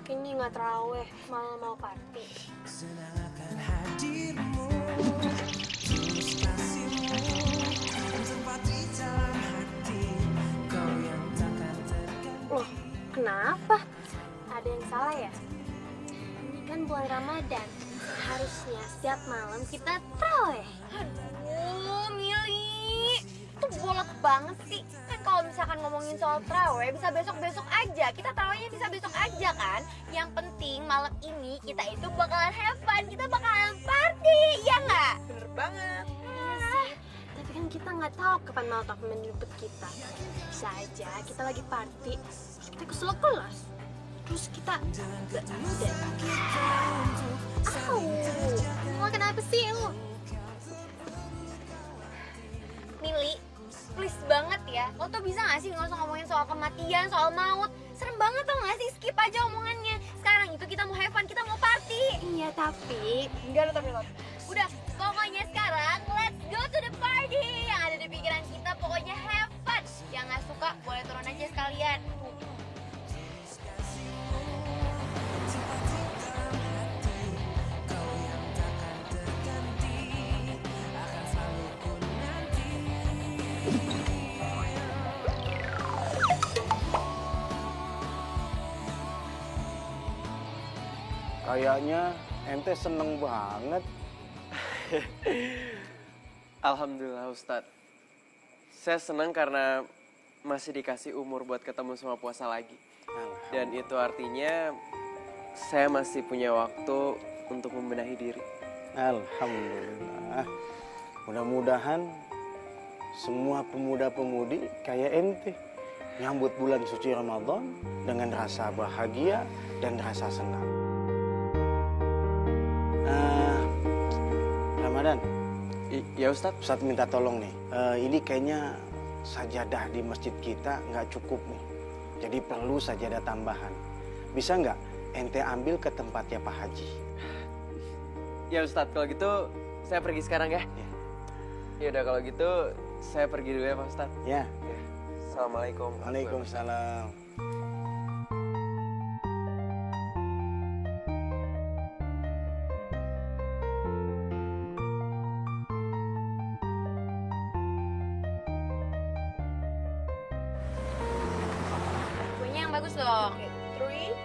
ini nggak terawih, malah mau party. Loh, kenapa? Ada yang salah ya? Ini kan bulan Ramadan. Harusnya setiap malam kita terawih. Aduh, Mili, tuh bolot banget sih. Kan kalau misalkan ngomongin soal terawih, bisa besok-besok aja. Kita terawihnya bisa besok aja kan. Yang penting malam ini kita itu bakalan have fun, kita bakalan party, ya nggak? Bener banget. Iya sih. Tapi kan kita nggak tahu kapan malam takut menjemput kita. Bisa aja kita lagi party, terus kita keselak kelas. Terus kita nggak deh. Lo kenapa sih lo? Mili, please banget ya. Lo tuh bisa gak sih nggak usah ngomongin soal kematian, soal maut. Serem banget tau gak sih? Skip aja omongannya. Sekarang itu kita mau have fun, kita mau party. Iya tapi Enggak lo tapi lo. Udah, pokoknya sekarang let's go to the party. Yang ada di pikiran kita pokoknya have fun. Yang gak suka boleh turun aja sekalian. Kayaknya ente seneng banget. Alhamdulillah Ustadz. Saya senang karena masih dikasih umur buat ketemu sama puasa lagi. Dan itu artinya saya masih punya waktu untuk membenahi diri. Alhamdulillah. Mudah-mudahan semua pemuda-pemudi kayak ente nyambut bulan suci Ramadan dengan rasa bahagia dan rasa senang. Ramadan, Ya Ustadz. Ustadz minta tolong nih. Ini kayaknya sajadah di masjid kita nggak cukup nih. Jadi perlu sajadah tambahan. Bisa nggak ente ambil ke tempatnya Pak Haji? Ya Ustadz, kalau gitu saya pergi sekarang ya. Ya udah kalau gitu saya pergi dulu ya Pak Ustadz. Ya. Assalamualaikum. Waalaikumsalam. Kuenya yang bagus dong. 3, 2,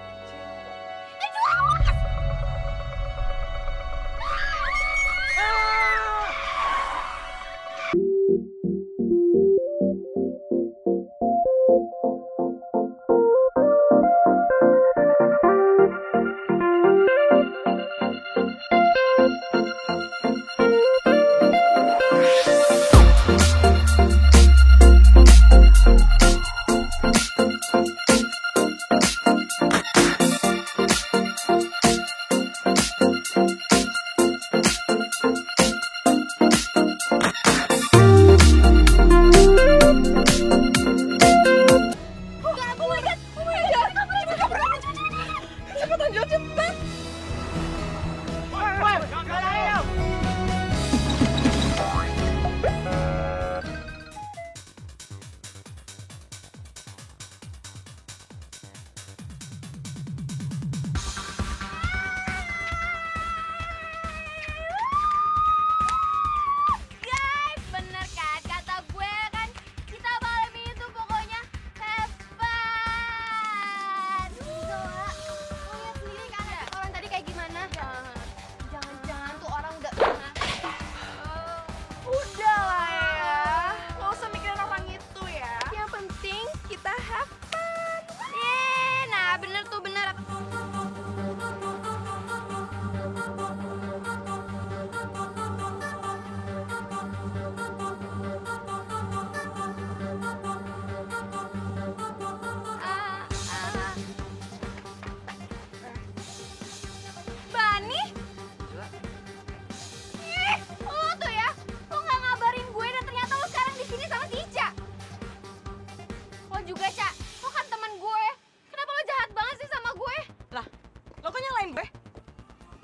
nyalain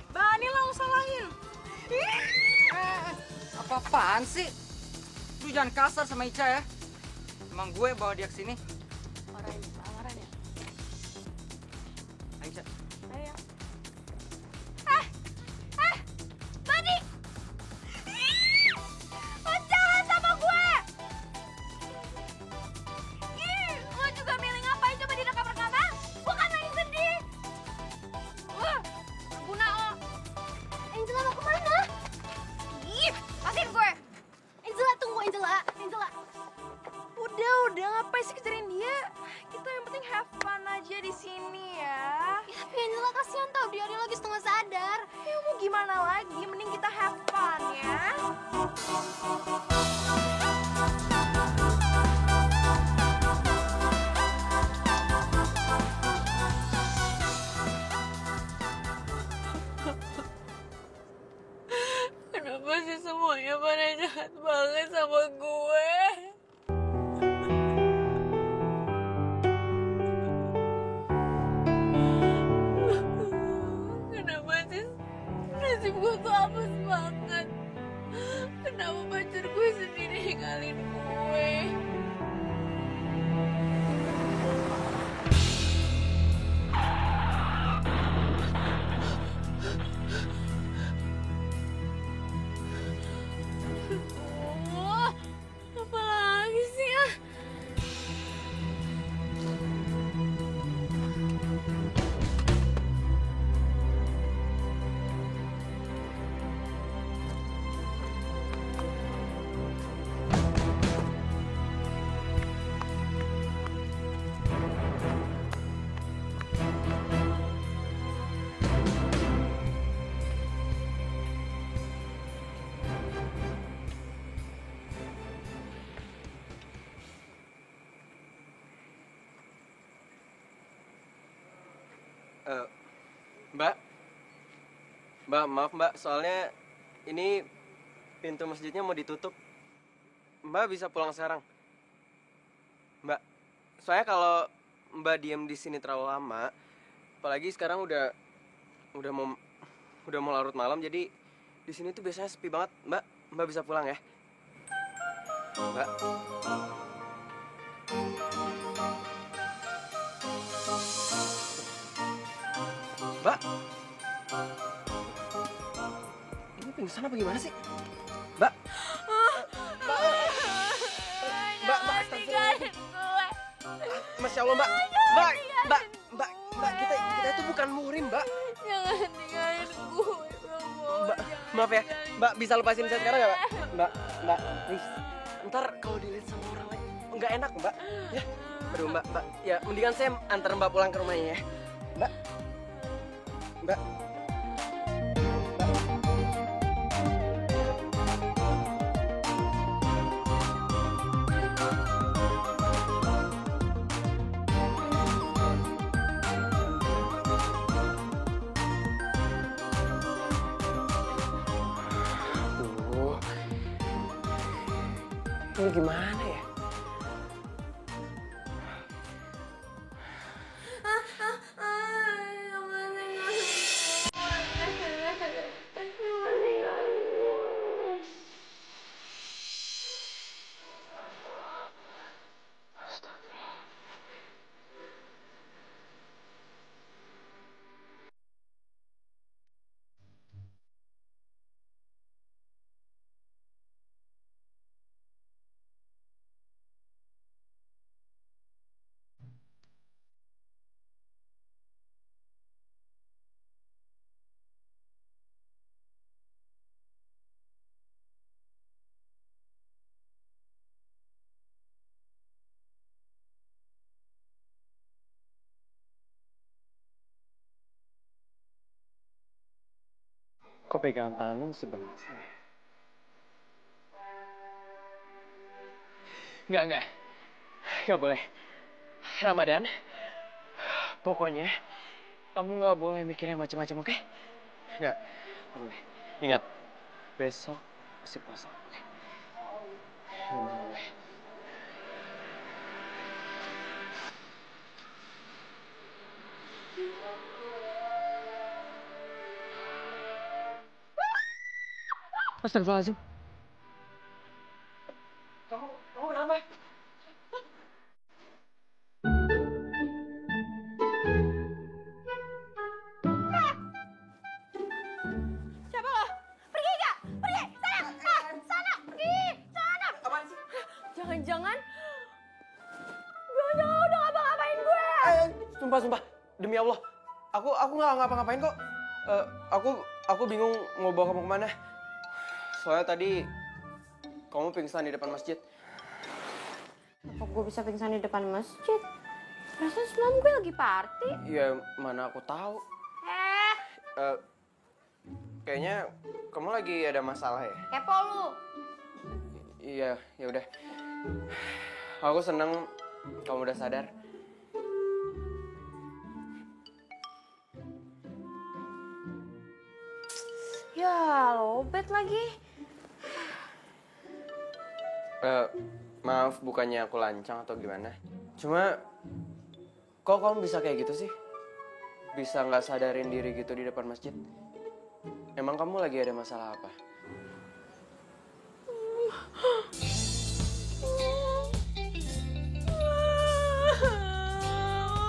Bani lah lo salahin. Apa-apaan sih? Lu jangan kasar sama Ica ya. Emang gue bawa dia ke sini. Lamaran ya? Ica, setengah sadar. Ya mau gimana lagi, mending kita have fun ya. Kenapa sih semuanya pada jahat banget sama gue? Kenapa sih nasib gue tuh apes banget? Kenapa pacar gue sendiri ninggalin gue? Oh, apa lagi sih ah? Mbak, Mbak, maaf Mbak, soalnya ini pintu masjidnya mau ditutup. Mbak bisa pulang sekarang. Mbak, soalnya kalau Mbak diem di sini terlalu lama, apalagi sekarang udah mau larut malam, jadi di sini tuh biasanya sepi banget. Mbak, Mbak bisa pulang ya. Mbak. Mbak. Ini pingsan apa gimana sih? Mbak. Mbak, Tinggalin gue. Masya Allah, Mbak. Mbak, kita itu bukan muhrim, Mbak. Jangan tinggalin gue, Mbak, maaf ya. Mbak, bisa lepasin saya sekarang nggak, Mbak? Mbak, please. Ntar kalau dilihat sama orang lain, nggak enak, Mbak. Ya, aduh, Mbak. Ya, mendingan saya antar Mbak pulang ke rumahnya ya. Mbak. Mbak. Ini gimana ya? Kok pegang tangan sebentar? Enggak. Enggak boleh. Ramadan, pokoknya kamu nggak boleh mikir yang macam-macam, oke? Nggak boleh. Ingat, besok masih puasa, oke? Nggak boleh. Astagfirullahaladzim. Kamu kenapa? Siapa lo? Pergi gak? Pergi! Sana! Sana! Pergi! Sana! Apaan sih? Jangan-jangan lo udah ngapa-ngapain gue. Sumpah. Demi Allah. Aku nggak ngapa-ngapain kok. Aku bingung mau bawa kamu kemana. Soalnya tadi kamu pingsan di depan masjid. Kok gue bisa pingsan di depan masjid? Perasaan semalam gue lagi party. Ya mana aku tahu. Eh, kayaknya kamu lagi ada masalah ya? Kepo lu. Iya, ya udah. Aku seneng kamu udah sadar. Ya, lobet lagi. Maaf, bukannya aku lancang atau gimana. Cuma, kok kamu bisa kayak gitu sih? Bisa nggak sadarin diri gitu di depan masjid? Emang kamu lagi ada masalah apa?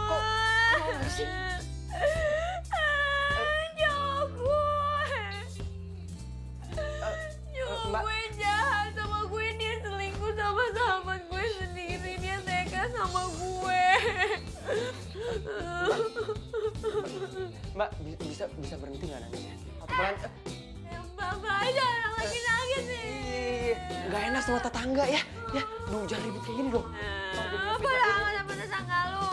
Kok nggak sih? Nyokap gue. Nyokap Mbak. gue jahat sama gue. Dia selingkuh sama sahabat gue sendiri. Dia tega sama gue. Mbak, bisa berhenti nggak nangisnya? Pelan. Bapak aja orang lagi nangis nih. Nggak enak sama tetangga ya. Ya, duh jangan ribut kayak gini dong. Apa lah sama tetangga lu?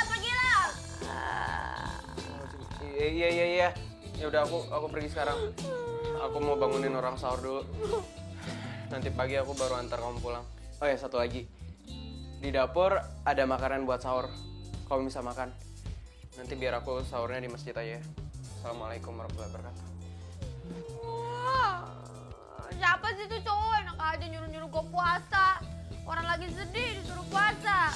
Pergi lo. Iya. Ya udah aku pergi sekarang. Aku mau bangunin orang sahur dulu. Nanti pagi aku baru antar kamu pulang. Oh ya, satu lagi. Di dapur ada makanan buat sahur. Kamu bisa makan. Nanti biar aku sahurnya di masjid aja. Assalamualaikum warahmatullahi wabarakatuh. Wah, siapa sih tuh cowok enak aja nyuruh-nyuruh gue puasa. Orang lagi sedih disuruh puasa.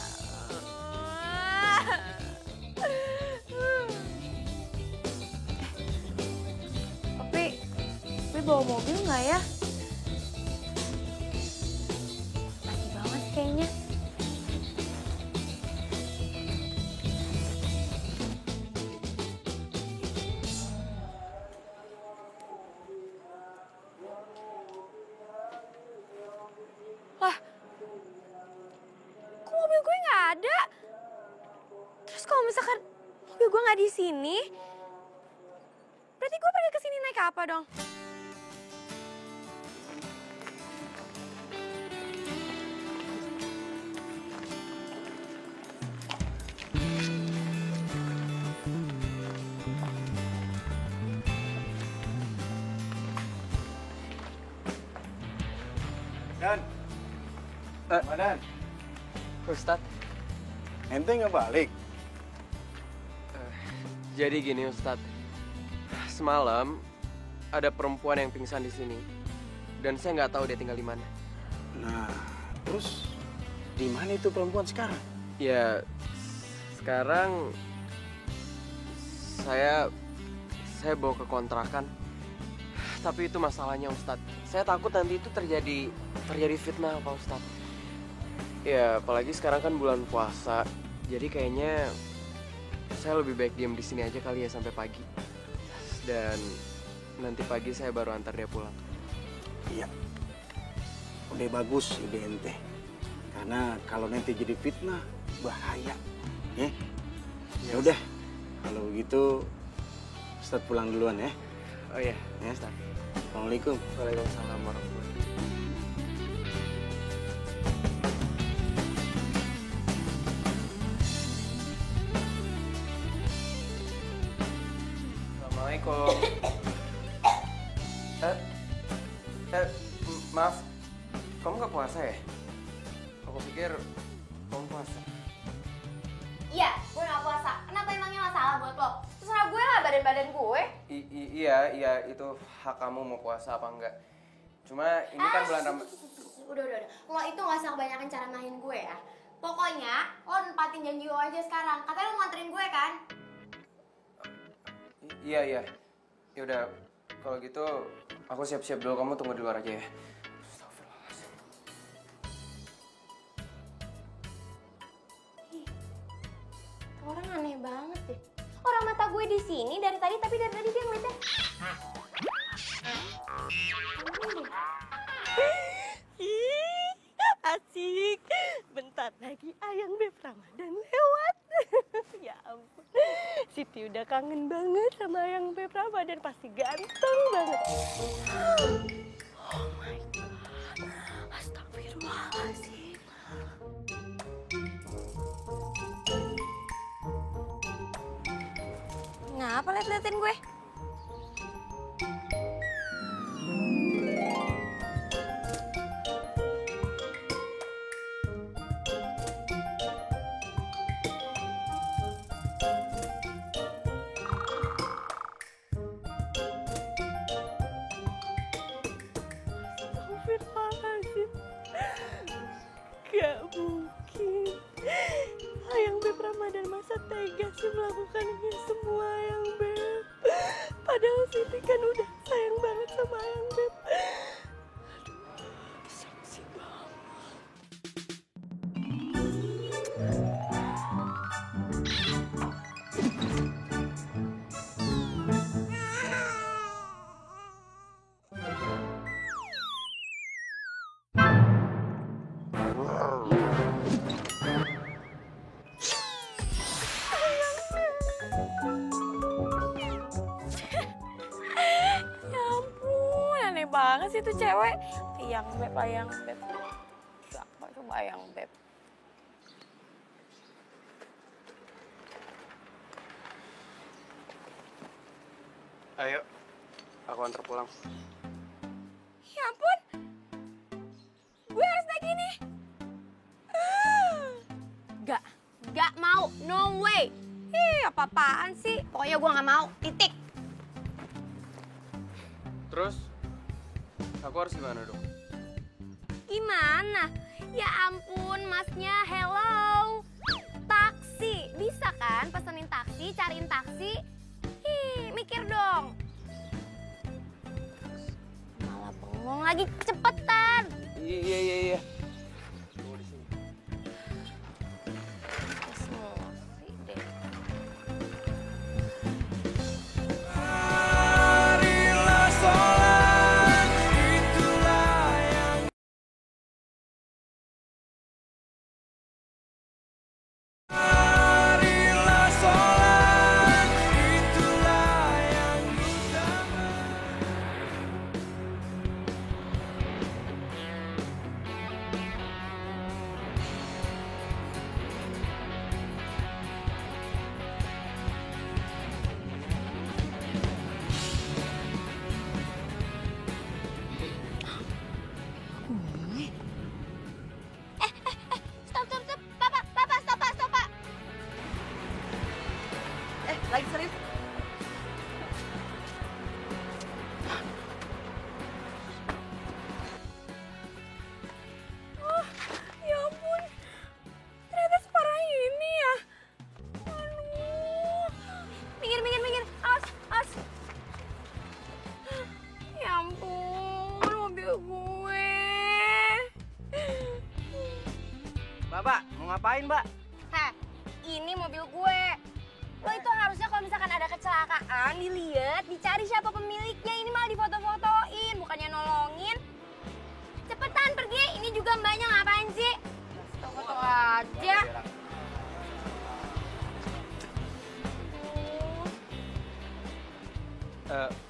Tapi bawa mobil nggak ya? Masih banget kayaknya. Lah, kok mobil gue nggak ada? Terus kalau misalkan mobil gue nggak di sini, berarti gue pergi ke sini naik apa dong? Dan, Dan, Ustadz, ente nggak balik? jadi gini Ustadz. Semalam ada perempuan yang pingsan di sini. Dan saya nggak tahu dia tinggal di mana. Nah, terus di mana itu perempuan sekarang? Ya, sekarang saya bawa ke kontrakan. Tapi itu masalahnya Ustadz. Saya takut nanti itu terjadi fitnah Pak Ustadz. Ya, apalagi sekarang kan bulan puasa. Jadi kayaknya saya lebih baik diam di sini aja kali ya sampai pagi. Dan nanti pagi saya baru antar dia pulang. Iya. Udah bagus ide ente. Karena kalau nanti jadi fitnah bahaya. Ya udah. Kalau begitu Ustadz pulang duluan ya. Oh iya, Ya. Ustadz. Assalamualaikum. Waalaikumsalam warahmatullahi wabarakatuh. Assalamualaikum. Maaf, kamu nggak puasa ya? Aku pikir kamu puasa. Iya, gue gak puasa. Kenapa emangnya masalah buat lo? Terserah gue lah badan-badan gue. Iya, itu hak kamu mau puasa apa enggak. Cuma ini kan bulan Ramadan. Udah. Lo itu gak usah kebanyakan cara main gue ya. Pokoknya, lo nempatin janji lo aja sekarang. Katanya lo mau nganterin gue kan? Iya. Ya udah, kalau gitu aku siap-siap dulu. Kamu tunggu di luar aja ya. Astagfirullahaladzim. Orang aneh banget deh. Orang mata gue di sini dari tadi, tapi dari tadi dia ngeliatnya. Asik. Bentar lagi Ayang Beb Ramadan lewat. Ya ampun. Siti udah kangen banget sama Ayang Beb Ramadan. Pasti ganteng banget. Oh my God. liatin gue. Astagfirullahaladzim. Gak mungkin. Ayang Beb Ramadan masa tega sih melakukan ini semua Ayang Beb. Padahal Siti kan udah sayang banget sama Ayang Beb. Aduh, seksi banget. Ya ampun, aneh banget sih tuh cewek. Ayang Beb, Ayang Beb. Siapa coba Ayang Beb? Ayo, aku antar pulang. Ya ampun. Gue harus naik ini. Gak mau. No way. Ih, apa-apaan sih? Pokoknya gue gak mau. Titik. Terus, aku harus gimana dong? Gimana? Ya ampun, masnya. Hello. Taksi. Bisa kan pesenin taksi, cariin taksi? Ih, mikir dong. Malah bengong lagi. Cepetan. Iya. Emosi deh. Stop. Papa, stop, Pak. Lagi serius? Ya ampun, ternyata separah ini ya. Aduh. Minggir. Awas. Ya ampun, mobil gue. Mbak, mau ngapain, Mbak? Heh, ini mobil gue. Lo itu harusnya kalau misalkan ada kecelakaan, dilihat, dicari siapa pemiliknya. Ini malah difoto-fotoin, bukannya nolongin. Cepetan pergi, ini juga mbaknya ngapain sih? Foto-foto aja.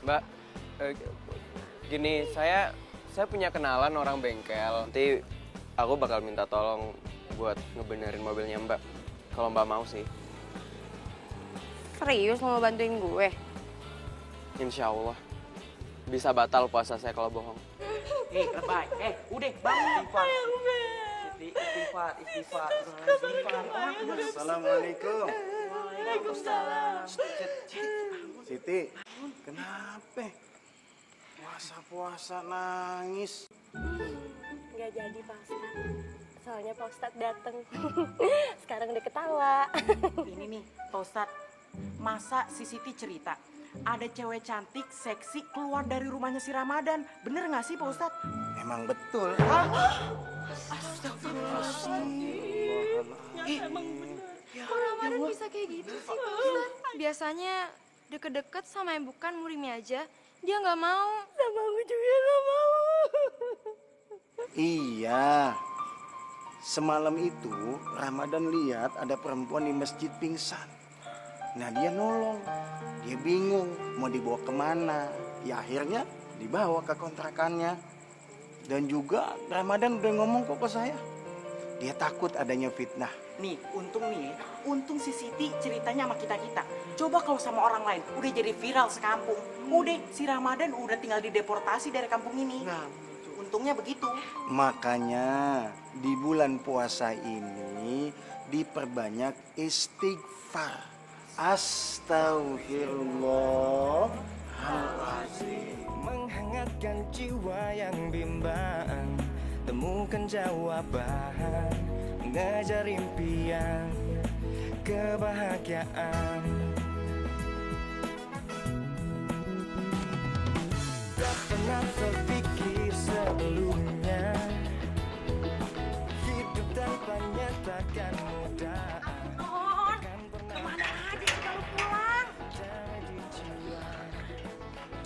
Mbak, gini, saya punya kenalan orang bengkel. Nanti aku bakal minta tolong buat ngebenerin mobilnya Mbak. Kalau Mbak mau sih. Serius mau bantuin gue? Insya Allah. Bisa batal puasa saya kalau bohong. Lebay. Udah, bangun. Istighfar. Assalamualaikum. Waalaikumsalam. Siti, kenapa? Puasa-puasa nangis. Nggak jadi Pak Ustadz. Soalnya Pak Ustadz dateng. Sekarang udah ketawa. Ini nih, Pak Ustadz, masa si Siti cerita ada cewek cantik, seksi keluar dari rumahnya si Ramadan. Bener nggak sih Pak Ustadz? Emang betul. Kok Ramadan bisa kayak gitu sih, Pak Ustadz? Biasanya deket-deket sama yang bukan murimnya aja, dia nggak mau. Sama aku juga nggak mau. Iya. Semalam itu Ramadan lihat ada perempuan di masjid pingsan. Nah dia nolong. Dia bingung mau dibawa kemana. Ya akhirnya dibawa ke kontrakannya. Dan juga Ramadan udah ngomong kok ke saya. Dia takut adanya fitnah. Nih, untung si Siti ceritanya sama kita-kita. Coba kalau sama orang lain, udah jadi viral sekampung. Udah, si Ramadan udah tinggal dideportasi dari kampung ini. Nah, untungnya begitu. Makanya di bulan puasa ini diperbanyak istighfar. Astagfirullahaladzim. Menghangatkan jiwa yang bimbang, temukan jawaban, mengejar impian, kebahagiaan. Tak pernah terpikir sebelumnya, hidup tanpanya takkan mudah. Kemana aja sih kalau pulang? Damai di jiwa,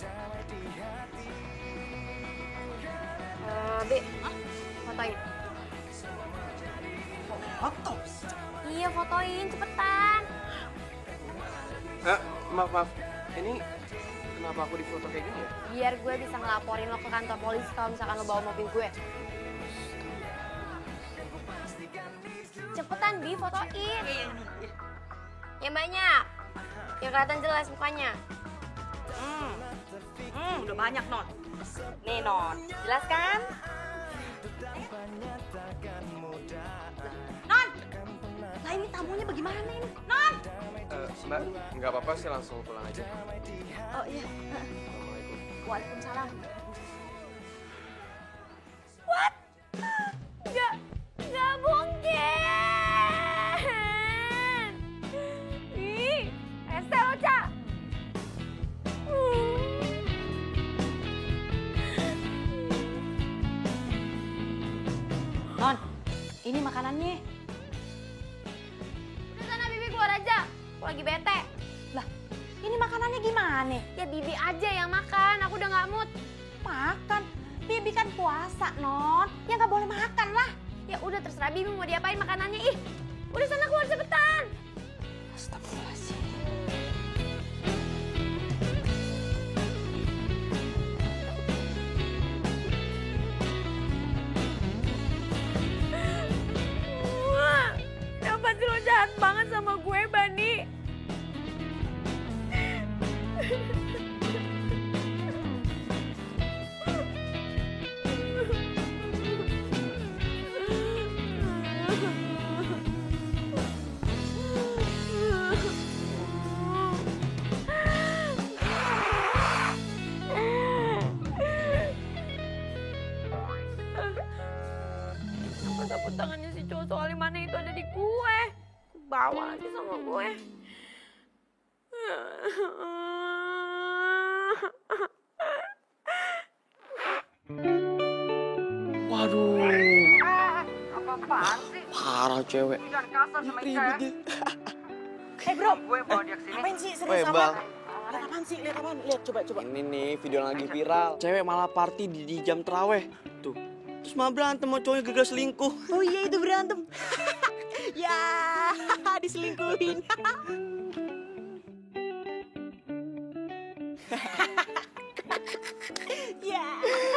damai di hati. Bi, fotoin. Foto? Iya, fotoin, cepetan. Maaf. Ini kenapa aku difoto kayak gini ya? Biar gue bisa ngelaporin lo ke kantor polisi kalau misalkan lo bawa mobil gue. Cepetan, Bi, fotoin. Yang banyak. Yang kelihatan jelas mukanya. Udah banyak, Non. Nih, Non. Jelas kan? Non! Lah ini tamunya bagaimana ini? Non! Mbak, nggak apa-apa sih, langsung pulang aja. Oh iya. Waalaikumsalam. Nggak mungkin. Ih, rese lo, Ca. Non, ini makanannya. Udah sana, Bibi keluar aja. Aku lagi bete. Lah, ini makanannya gimana? Ya Bibi aja yang makan, aku udah nggak mood. Makan? Bibi kan puasa, Non. Ya nggak boleh makan lah. Ya udah terserah Bibi mau diapain makanannya. Ih, udah sana keluar cepetan. Astagfirullahaladzim. Wah, kenapa sih lo jahat banget sama gue, Bani? Sapu tangannya si cowok soalnya mana itu ada di gue. Bawa lagi sama gue. Waduh, Apa-apaan sih? parah cewek. Jangan kasar sama Ica ya. Bro, Gue bawa dia kesini. apain sih? Serius Weh, apa? Bal. Lihat apaan sih? Lihat apaan? Lihat, coba. Ini nih video yang lagi viral. Cewek malah party di jam terawih. Tuh. Terus malah berantem sama cowoknya gagal selingkuh. Oh iya, itu berantem. Ya, diselingkuhin. Ya,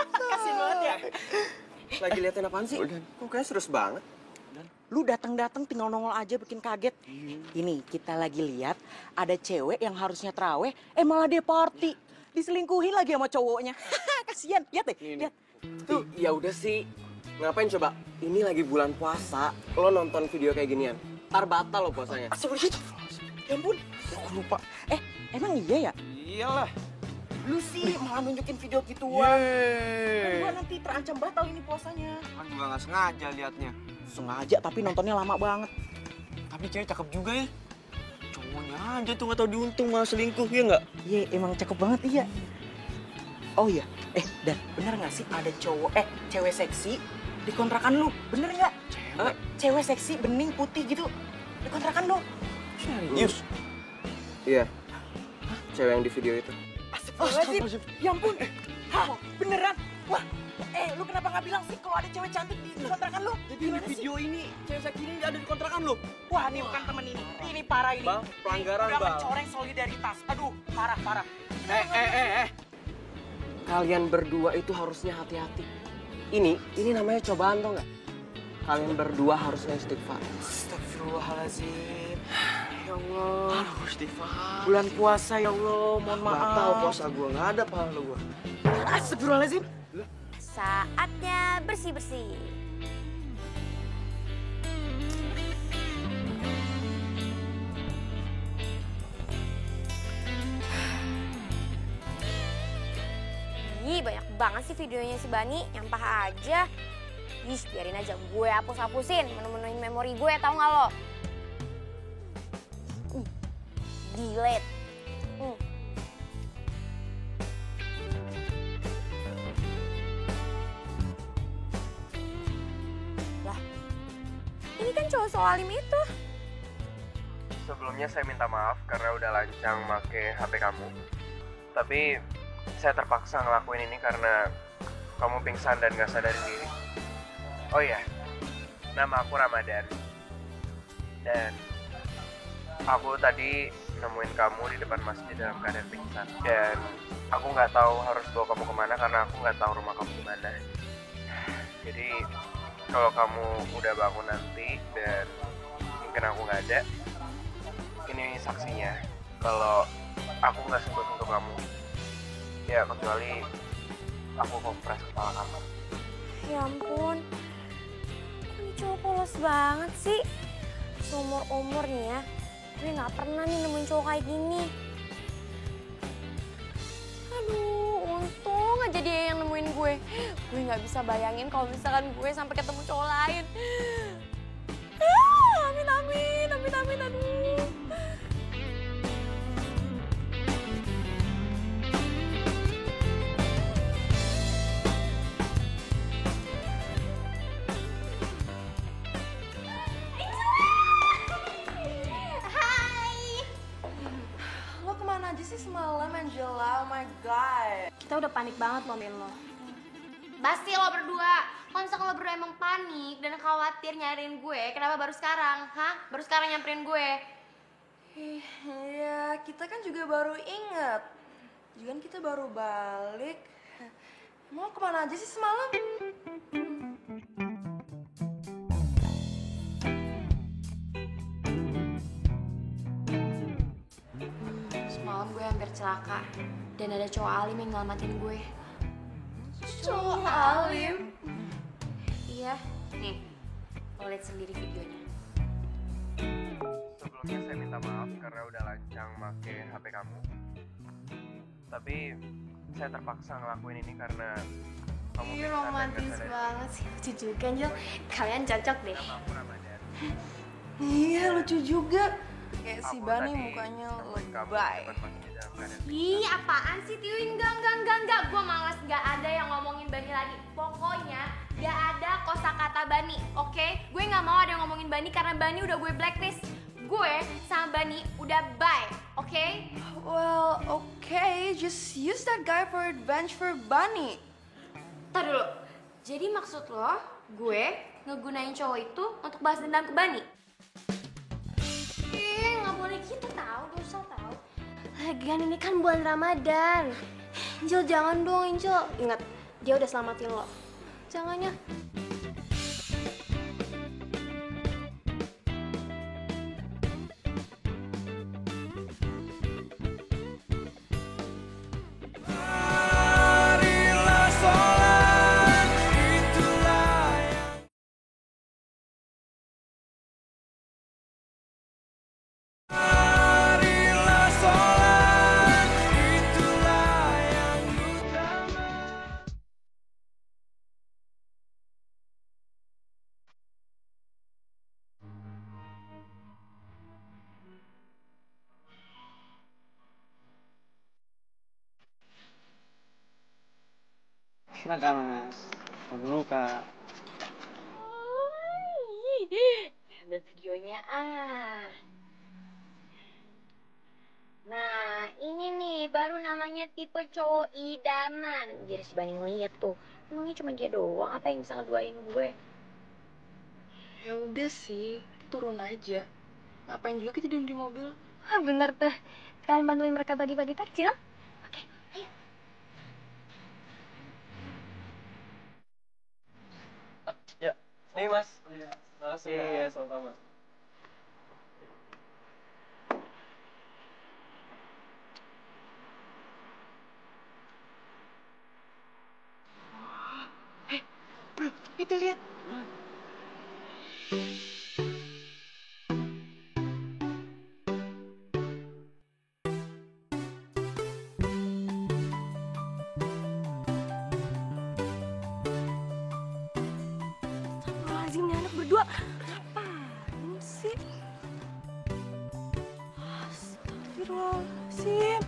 kasian banget ya. Lagi liatin apaan sih? Kok kayaknya serius banget. Lu datang-datang tinggal nongol aja bikin kaget. Ini kita lagi lihat ada cewek yang harusnya terawih, malah dia party. Diselingkuhin lagi sama cowoknya. Kasian, lihat deh, lihat. Tuh, ya udah sih. Ngapain coba? Ini lagi bulan puasa, lo nonton video kayak ginian. Ntar batal lo puasanya. Ya ampun, aku lupa. Emang iya ya? Iyalah. Lu sih malah nunjukin video gituan. Gua nanti terancam batal ini puasanya. Kan juga nggak sengaja liatnya. Sengaja tapi nontonnya lama banget. Tapi cewek cakep juga ya. Cowoknya aja tuh nggak tau diuntung malah selingkuh, ya nggak? Iya, emang cakep banget iya. Oh iya, Dan bener nggak sih ada cewek seksi di kontrakan lu? Bener nggak? Cewek seksi bening putih gitu di kontrakan lu. Serius? Iya. Cewek yang di video itu. Astagfirullahaladzim. Ya ampun. Hah, beneran? Wah, lu kenapa nggak bilang sih kalau ada cewek cantik di kontrakan lu? Jadi di video ini cewek seksi ini ada di kontrakan lo. Wah, ini bukan temen ini. Ini parah ini. Bang, pelanggaran, Udah Bang. mencoreng solidaritas. Aduh, parah. Kalian berdua itu harusnya hati-hati. Ini namanya cobaan, tau nggak? kalian berdua harusnya istighfar. Astagfirullahaladzim. Ya Allah. Aduh, istighfar. Bulan puasa ya Allah, mohon maaf. Batal puasa gue, nggak ada pahala gue. Astagfirullahaladzim. Saatnya bersih-bersih. Ih, banyak banget sih videonya si Bani, nyampah aja. Ih, biarin aja, gue hapus-hapusin, menu-menuin memori gue, tau gak lo? Delete. Lah, ini kan cowok soalim itu. Sebelumnya saya minta maaf karena udah lancang make HP kamu. Tapi saya terpaksa ngelakuin ini karena kamu pingsan dan gak sadar diri. Oh iya, nama aku Ramadan. Dan aku tadi nemuin kamu di depan masjid dalam keadaan pingsan. Dan aku nggak tahu harus bawa kamu kemana karena aku nggak tahu rumah kamu di mana. Jadi kalau kamu udah bangun nanti dan mungkin aku nggak ada, ini saksinya kalau aku nggak sebut untuk kamu. Ya kecuali aku kompres kepala kamu. Ya ampun, kok ini cowok polos banget sih? Seumur-umur nih ya, gue gak pernah nih nemuin cowok kayak gini. Aduh, untung aja dia yang nemuin gue. Gue gak bisa bayangin kalau misalkan gue sampai ketemu cowok lain. Amin, amin, amin, amin, aduh. Semalam Angela, oh my god. Kita udah panik banget loh, Min lo. Pasti lo berdua. Kalau misalkan lo berdua emang panik dan khawatir nyariin gue, kenapa baru sekarang? Hah? Baru sekarang nyamperin gue? Iya, kita kan juga baru inget. Juga kan kita baru balik. Mau kemana aja sih semalam? Semalam gue hampir celaka dan ada cowok alim yang ngelamatin gue. Cowok alim? Iya, nih, lo lihat sendiri videonya. Sebelumnya saya minta maaf karena udah lancang make HP kamu. Tapi saya terpaksa ngelakuin ini karena kamu Ih, pingsan dan romantis gak sadar. banget sih. Lucu juga, Angel. Kalian cocok deh. Nama aku Ramadan. Iya, lucu juga. Kayak si Aku Bani tadi mukanya nemuin kamu di lebay. depan masjid dalam keadaan Ih, apaan sih Tiwi? Enggak. Gue malas, gak ada yang ngomongin Bani lagi. Pokoknya gak ada kosakata Bani, oke? Gue gak mau ada yang ngomongin Bani karena Bani udah gue blacklist. Gue sama Bani udah bye, oke? Well, okay, just use that guy for revenge for Bunny. Tar dulu, jadi maksud lo gue ngegunain cowok itu untuk balas dendam ke Bani? Gak boleh gitu tau, dosa tau. Lagian ini kan bulan Ramadan. Angel, jangan dong, Angel. Ingat, dia udah selamatin lo. Jangan ya. Marilah sholat, itulah yang Marilah sholat, itulah yang utama. Silakan mas. Dulu kak. Ada videonya Nah, ini nih baru namanya tipe cowok idaman. Biar si Bani ngeliat tuh. Emangnya cuma dia doang apa yang bisa ngeduain gue? Ya udah sih, turun aja. Ngapain juga kita di mobil? Ah, bener tuh. Kalian bantuin mereka bagi-bagi takjil. Ya, nih mas. Makasih ya. Iya, sama-sama. Bro, itu lihat. Astagfirullahaladzim, nih anak berdua. Ngapain sih? Astagfirullahaladzim.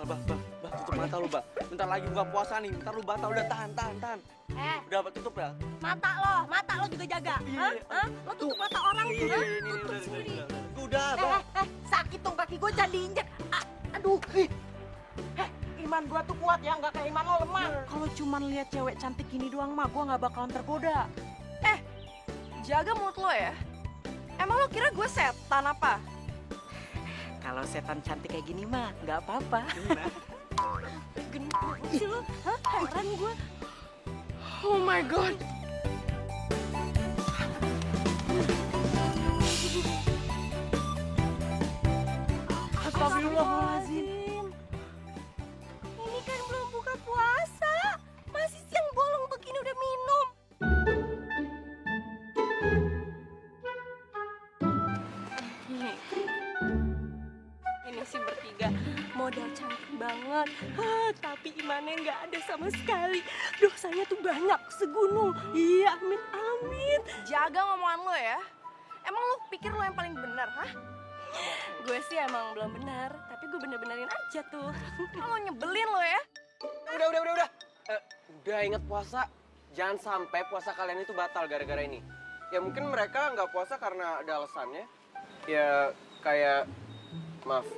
Bah, tutup mata lu, Bah. Bentar lagi buka puasa nih, bentar lu batal, udah tahan. Udah, Bah, tutup ya. Mata lo juga jaga. Iya. Hah? Lo tutup mata orang tuh. Iya, Hah? ini Tutup sendiri. Udah, Bah. Sakit dong kaki gue jadi injek. Aduh. Iman gua tuh kuat ya, nggak kayak iman lo lemah. Kalau cuman lihat cewek cantik gini doang mah, gua nggak bakalan tergoda. Jaga mulut lo ya. Emang lo kira gue setan apa? Kalau setan cantik kayak gini mah, nggak apa-apa. Gendut sih lo. Hah? Heran gue. Oh my god. Astagfirullahaladzim. Ini kan belum buka puasa. Masih siang bolong begini udah minum. Ini sih bertiga modal cantik banget. Tapi imannya nggak ada sama sekali. Dosanya tuh banyak segunung. Iya, amit-amit. Jaga ngomongan lo ya. Emang lo pikir lo yang paling benar, hah? Gue sih emang belum benar, tapi gue bener-benerin aja tuh. Lo nyebelin lo ya. Udah. Udah inget puasa. Jangan sampai puasa kalian itu batal gara-gara ini. Ya mungkin mereka nggak puasa karena ada alasannya. Ya kayak, maaf,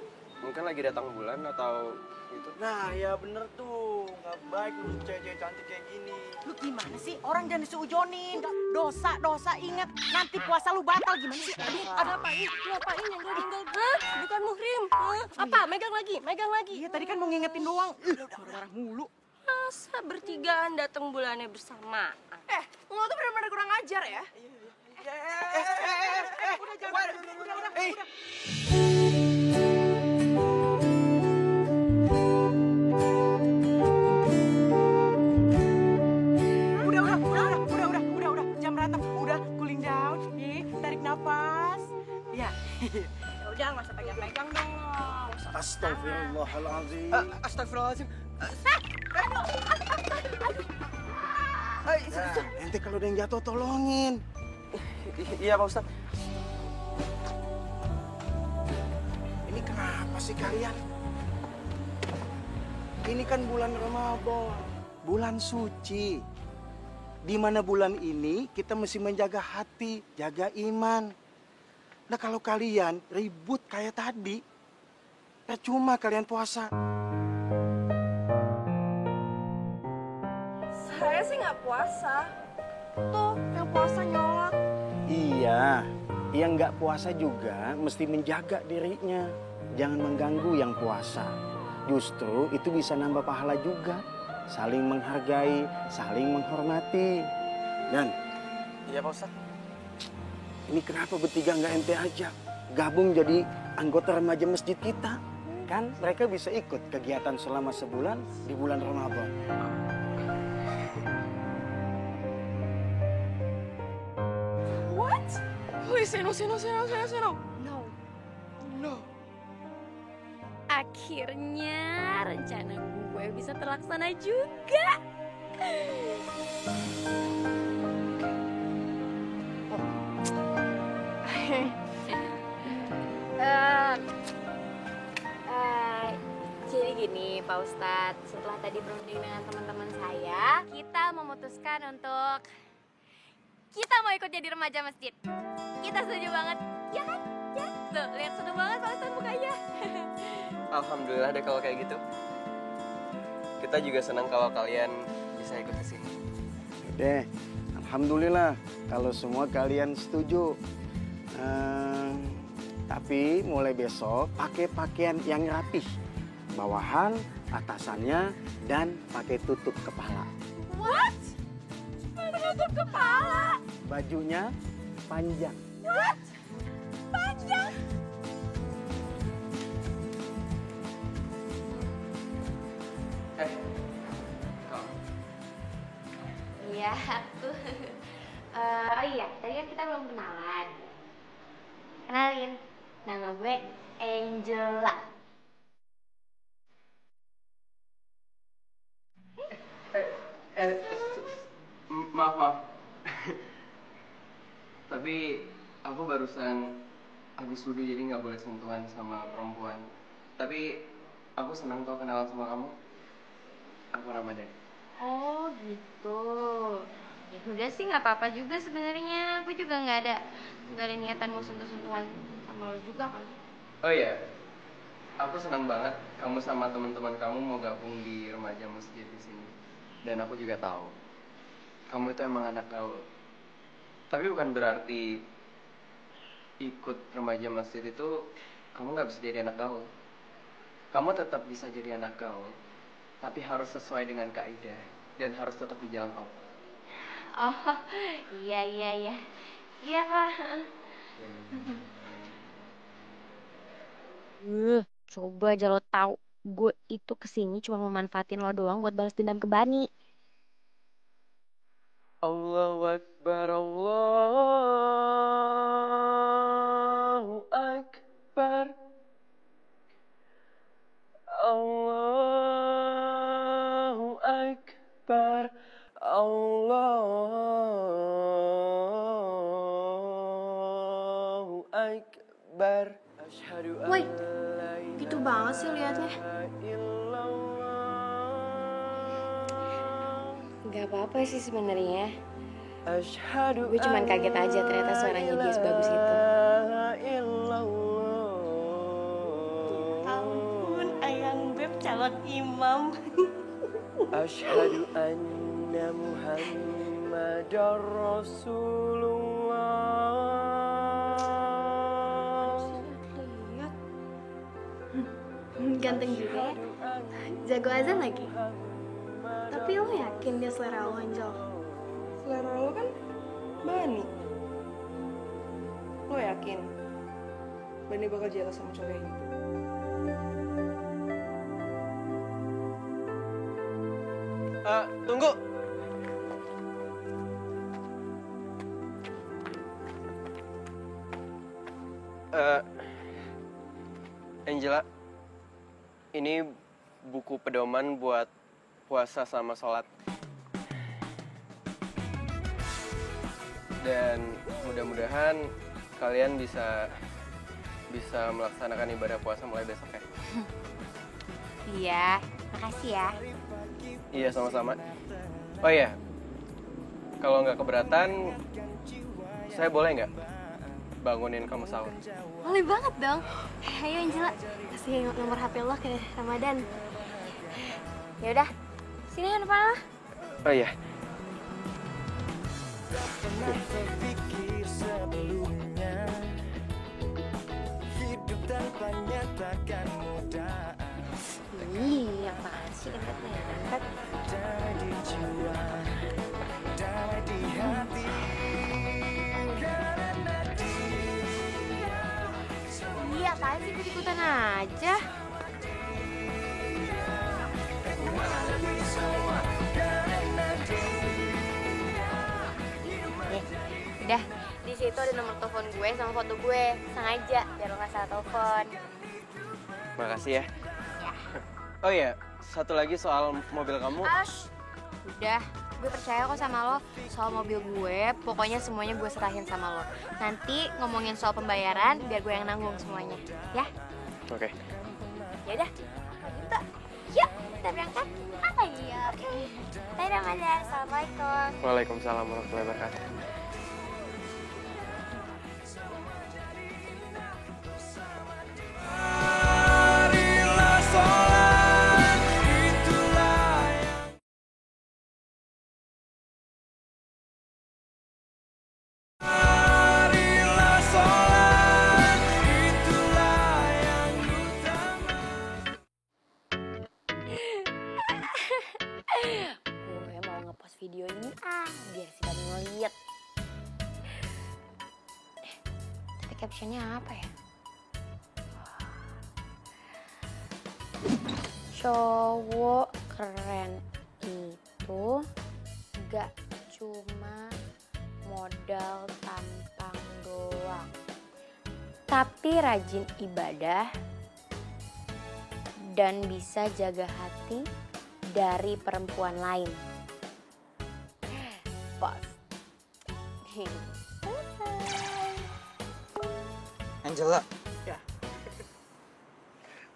mungkin lagi datang bulan atau gitu. Nah, ya bener tuh. Nggak baik lu cewek cantik kayak gini. Lu gimana sih? Orang jangan disuujonin. Dosa, ingat. Nanti puasa lu batal gimana sih? Ada apa ini? Ngapain nyenggol-nyenggol? Hah? Bukan muhrim. Hah? Apa? Megang lagi. Iya, tadi kan mau ngingetin doang. Marah-marah mulu. Masa bertigaan datang bulannya bersama? Lo tuh benar-benar kurang ajar ya. Udah. Jam berantem. Udah, cooling down. Tarik nafas. Ya. Ya udah, nggak usah pegang-pegang dong. Astagfirullahaladzim. Astagfirullahaladzim. Ente kalau ada yang jatuh tolongin. Iya, Pak Ustadz. Ini kenapa sih kalian? Ini kan bulan Ramadan, bulan suci. Di mana bulan ini kita mesti menjaga hati, jaga iman. Nah kalau kalian ribut kayak tadi, percuma kalian puasa. Saya sih nggak puasa. Tuh, yang puasa nyolot. Iya, yang nggak puasa juga mesti menjaga dirinya. Jangan mengganggu yang puasa. Justru itu bisa nambah pahala juga. Saling menghargai, saling menghormati. Dan, Iya, Pak Ustadz. ini kenapa bertiga nggak ente aja? Gabung jadi anggota remaja masjid kita. Kan mereka bisa ikut kegiatan selama sebulan di bulan Ramadan. What? Wait, Seno. No. Akhirnya rencana gue bisa terlaksana juga. Jadi gini Pak Ustadz, setelah tadi berunding dengan teman-teman saya, kita memutuskan untuk kita mau ikut jadi remaja masjid. Kita setuju banget, ya kan? Ya, tuh lihat seneng banget Pak Ustadz mukanya. Alhamdulillah deh kalau kayak gitu. Kita juga senang kalau kalian bisa ikut ke sini. Deh, alhamdulillah kalau semua kalian setuju. Tapi mulai besok pakai pakaian yang rapih. Bawahan, atasannya, dan pakai tutup kepala. What? Menutup kepala? Bajunya panjang. What? Panjang? Iya, aku. Oh iya, tadi kan kita belum kenalan. Kenalin, nama gue Angela. Maaf. Tapi aku barusan habis wudhu jadi nggak boleh sentuhan sama perempuan. Tapi aku senang kok kenalan sama kamu. Aku Ramadan. Oh gitu. Ya udah sih nggak apa-apa juga sebenarnya. Aku juga nggak ada niatan mau sentuh-sentuhan sama lo juga kan. Oh iya, aku senang banget kamu sama teman-teman kamu mau gabung di remaja masjid di sini. Dan aku juga tahu kamu itu emang anak gaul. Tapi bukan berarti ikut remaja masjid itu kamu nggak bisa jadi anak gaul. Kamu tetap bisa jadi anak gaul, tapi harus sesuai dengan kaidah dan harus tetap di jalan Allah. Oh iya. Iya Pak. Coba aja lo tahu, gue itu kesini cuma memanfaatin lo doang buat balas dendam ke Bani. Allahu Akbar, Allahu Akbar, Allahu Akbar, Allahu Akbar. Woi, gitu banget sih liatnya. Gak apa-apa sih sebenarnya. Gue cuman kaget aja ternyata suaranya dia sebagus itu. Ampun, Ayang Beb calon imam. Asyhadu anna Muhammadar Rasulullah. Lihat. Ganteng juga ya. Jago azan lagi. Tapi lo yakin dia selera lo, Angel? Selera lo kan Bani. Lo yakin Bani bakal jelas sama cowok ini? Tunggu. Angela, ini buku pedoman buat puasa sama sholat. Dan mudah-mudahan kalian bisa melaksanakan ibadah puasa mulai besok ya. Iya, makasih ya. Iya, sama-sama. Oh iya, kalau nggak keberatan, saya boleh nggak bangunin kamu sahur? Boleh banget dong. Ayo Angela, kasih nomor HP lo ke Ramadan. Ya udah, sini handphone lo. Oh iya. Pernah terpikir sebelumnya hidup tanpanya takkan mudah. Ih, apaan sih kentut. Damai di jiwa, damai di hati. Karena dia Iya, apaan sih ikut-ikutan aja. Udah, di situ ada nomor telepon gue sama foto gue. Sengaja biar lo nggak salah telepon. Makasih ya. Oh iya, satu lagi soal mobil kamu. Ash, udah. Gue percaya kok sama lo. Soal mobil gue, pokoknya semuanya gue serahin sama lo. Nanti ngomongin soal pembayaran, biar gue yang nanggung semuanya. Ya? Oke. Ya udah. Gitu. Yuk, kita berangkat. Ayo. Bye Ramadan. Assalamualaikum. Waalaikumsalam warahmatullahi wabarakatuh. marilah sholat, itulah yang marilah sholat, captionnya apa ya? Cowok keren itu gak cuma modal tampang doang, tapi rajin ibadah dan bisa jaga hati dari perempuan lain. Pas. Angela. Ya.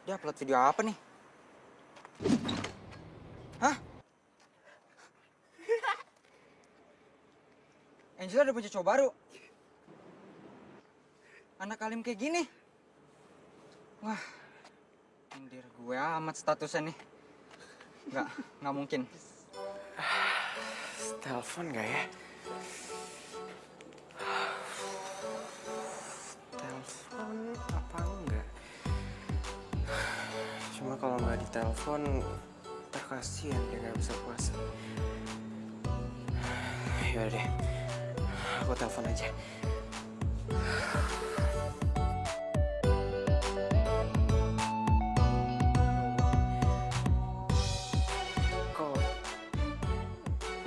Dia upload video apa nih? Hah? Angela udah punya cowok baru. Anak alim kayak gini. Wah, nyindir gue amat statusnya nih. Nggak mungkin. Telepon nggak ya? Telepon apa enggak? Cuma kalau nggak ditelepon, ntar kasihan dia nggak bisa puasa. Yaudah deh, aku telepon aja. Kok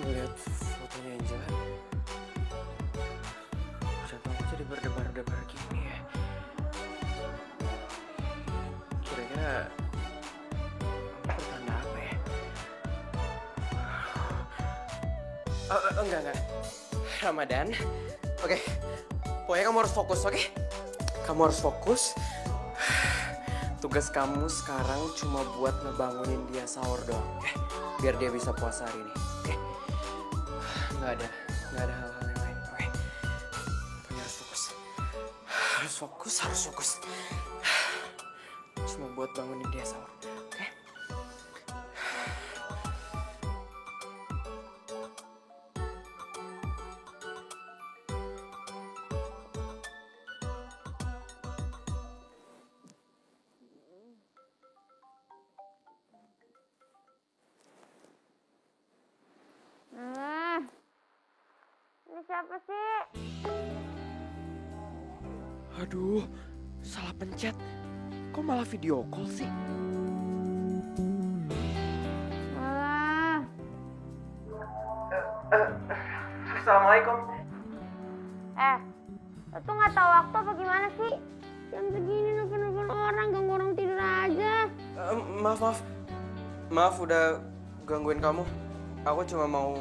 ngeliat fotonya Angela, kenapa aku jadi berdebar-debar gini ya? Kira-kira pertanda apa ya? Enggak. Ramadan. Oke. Pokoknya kamu harus fokus, oke? Kamu harus fokus. Tugas kamu sekarang cuma buat ngebangunin dia sahur doang, oke? Biar dia bisa puasa hari ini, oke? Nggak ada hal-hal yang lain, oke? Pokoknya harus fokus. Harus fokus. Cuma buat bangunin dia sahur, oke? Ini siapa sih? Aduh, salah pencet. Kok malah video call sih? Alah. Assalamualaikum. Lo tuh nggak tahu waktu apa gimana sih? Jam segini nelfon orang, ganggu orang tidur aja. Maaf udah gangguin kamu. Aku cuma mau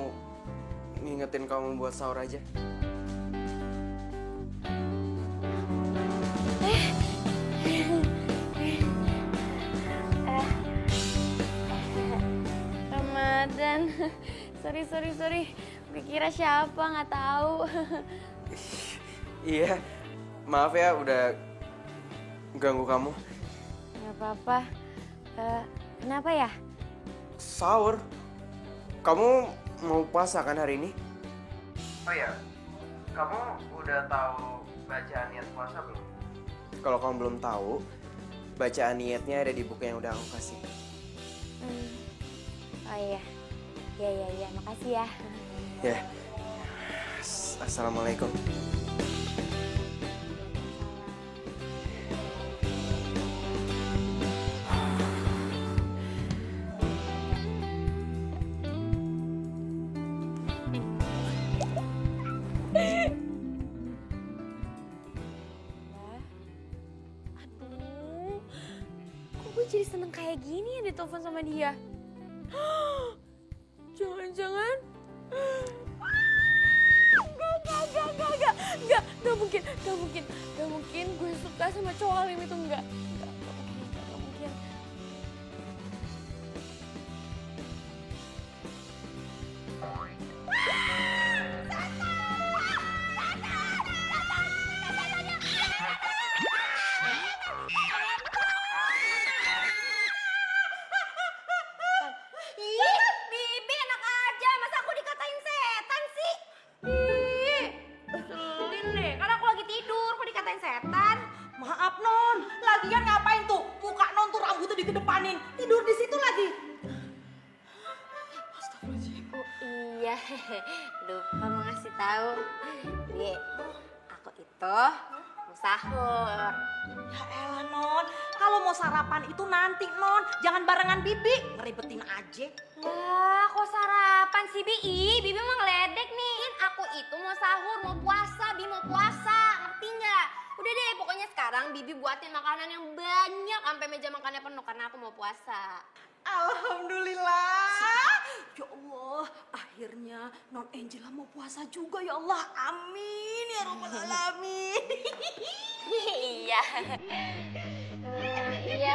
ngingetin kamu buat sahur aja. Ramadan. Sorry. Gue kira siapa, nggak tahu. Iya, maaf ya udah ganggu kamu. Nggak apa-apa. Kenapa ya? Sahur. Kamu mau puasa kan hari ini? Oh iya, kamu udah tahu bacaan niat puasa belum? Kalau kamu belum tahu, bacaan niatnya ada di buku yang udah aku kasih. Oh iya. Iya, makasih ya. Ya. Assalamualaikum. Aduh, kok gue jadi seneng kayak gini ya ditelepon sama dia? Jangan-jangan... Gak mungkin gue suka sama cowok alim itu, enggak mungkin. Bibi enak aja, masa aku dikatain setan sih? Keselin deh, karena aku lagi tidur, kok dikatain setan? Maaf Non, lagian ngapain tuh? Muka Non tuh rambutnya dikedepanin, tidur di situ lagi. Oh iya, lupa mau ngasih tahu. Aku itu mau sahur. Ya elah Non, kalau mau sarapan itu nanti Non, jangan barengan Bibi, ngeribetin aja. Lah, kok sarapan sih, Bi? Ih, Bibi mah ngeledek nih. Kan aku itu mau sahur, mau puasa, Bi mau puasa. Ngerti nggak? Udah deh, pokoknya sekarang Bibi buatin makanan yang banyak sampai meja makannya penuh karena aku mau puasa. Alhamdulillah. Ya Allah, akhirnya Non Angela mau puasa juga ya Allah. Amin ya Rabbal Alamin. Iya. Iya,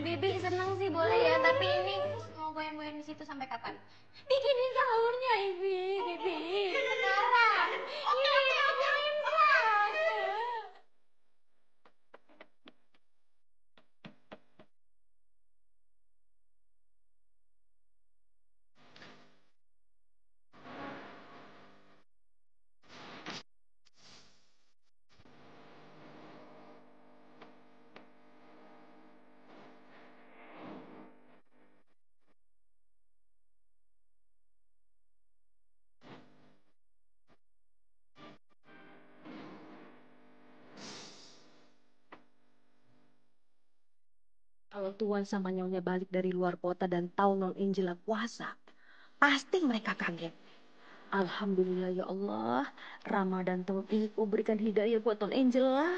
Bibi seneng sih boleh ya, tapi ini mau goyang-goyang di situ sampai kapan? Bikinin sahurnya, Bibi. Sekarang. Ini aku imsak. Kalau Tuan sama Nyonya balik dari luar kota dan tahu Non Angela puasa, pasti mereka kaget. Alhamdulillah ya Allah, Ramadan tahun ini Kau berikan hidayah buat Non Angela.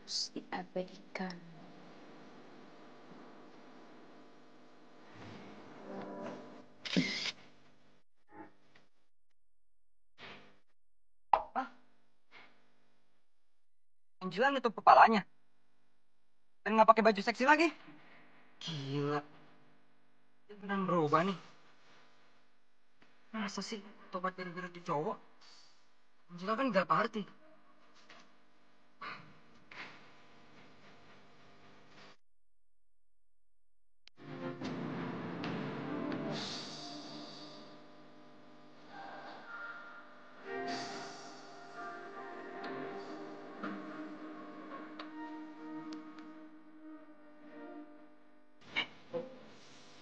Harus diabaikan. Angela nutup kepalanya. Dan nggak pakai baju seksi lagi. Gila. Dia beneran berubah nih. Masa sih tobat gara-gara di cowok? Angela kan gak party.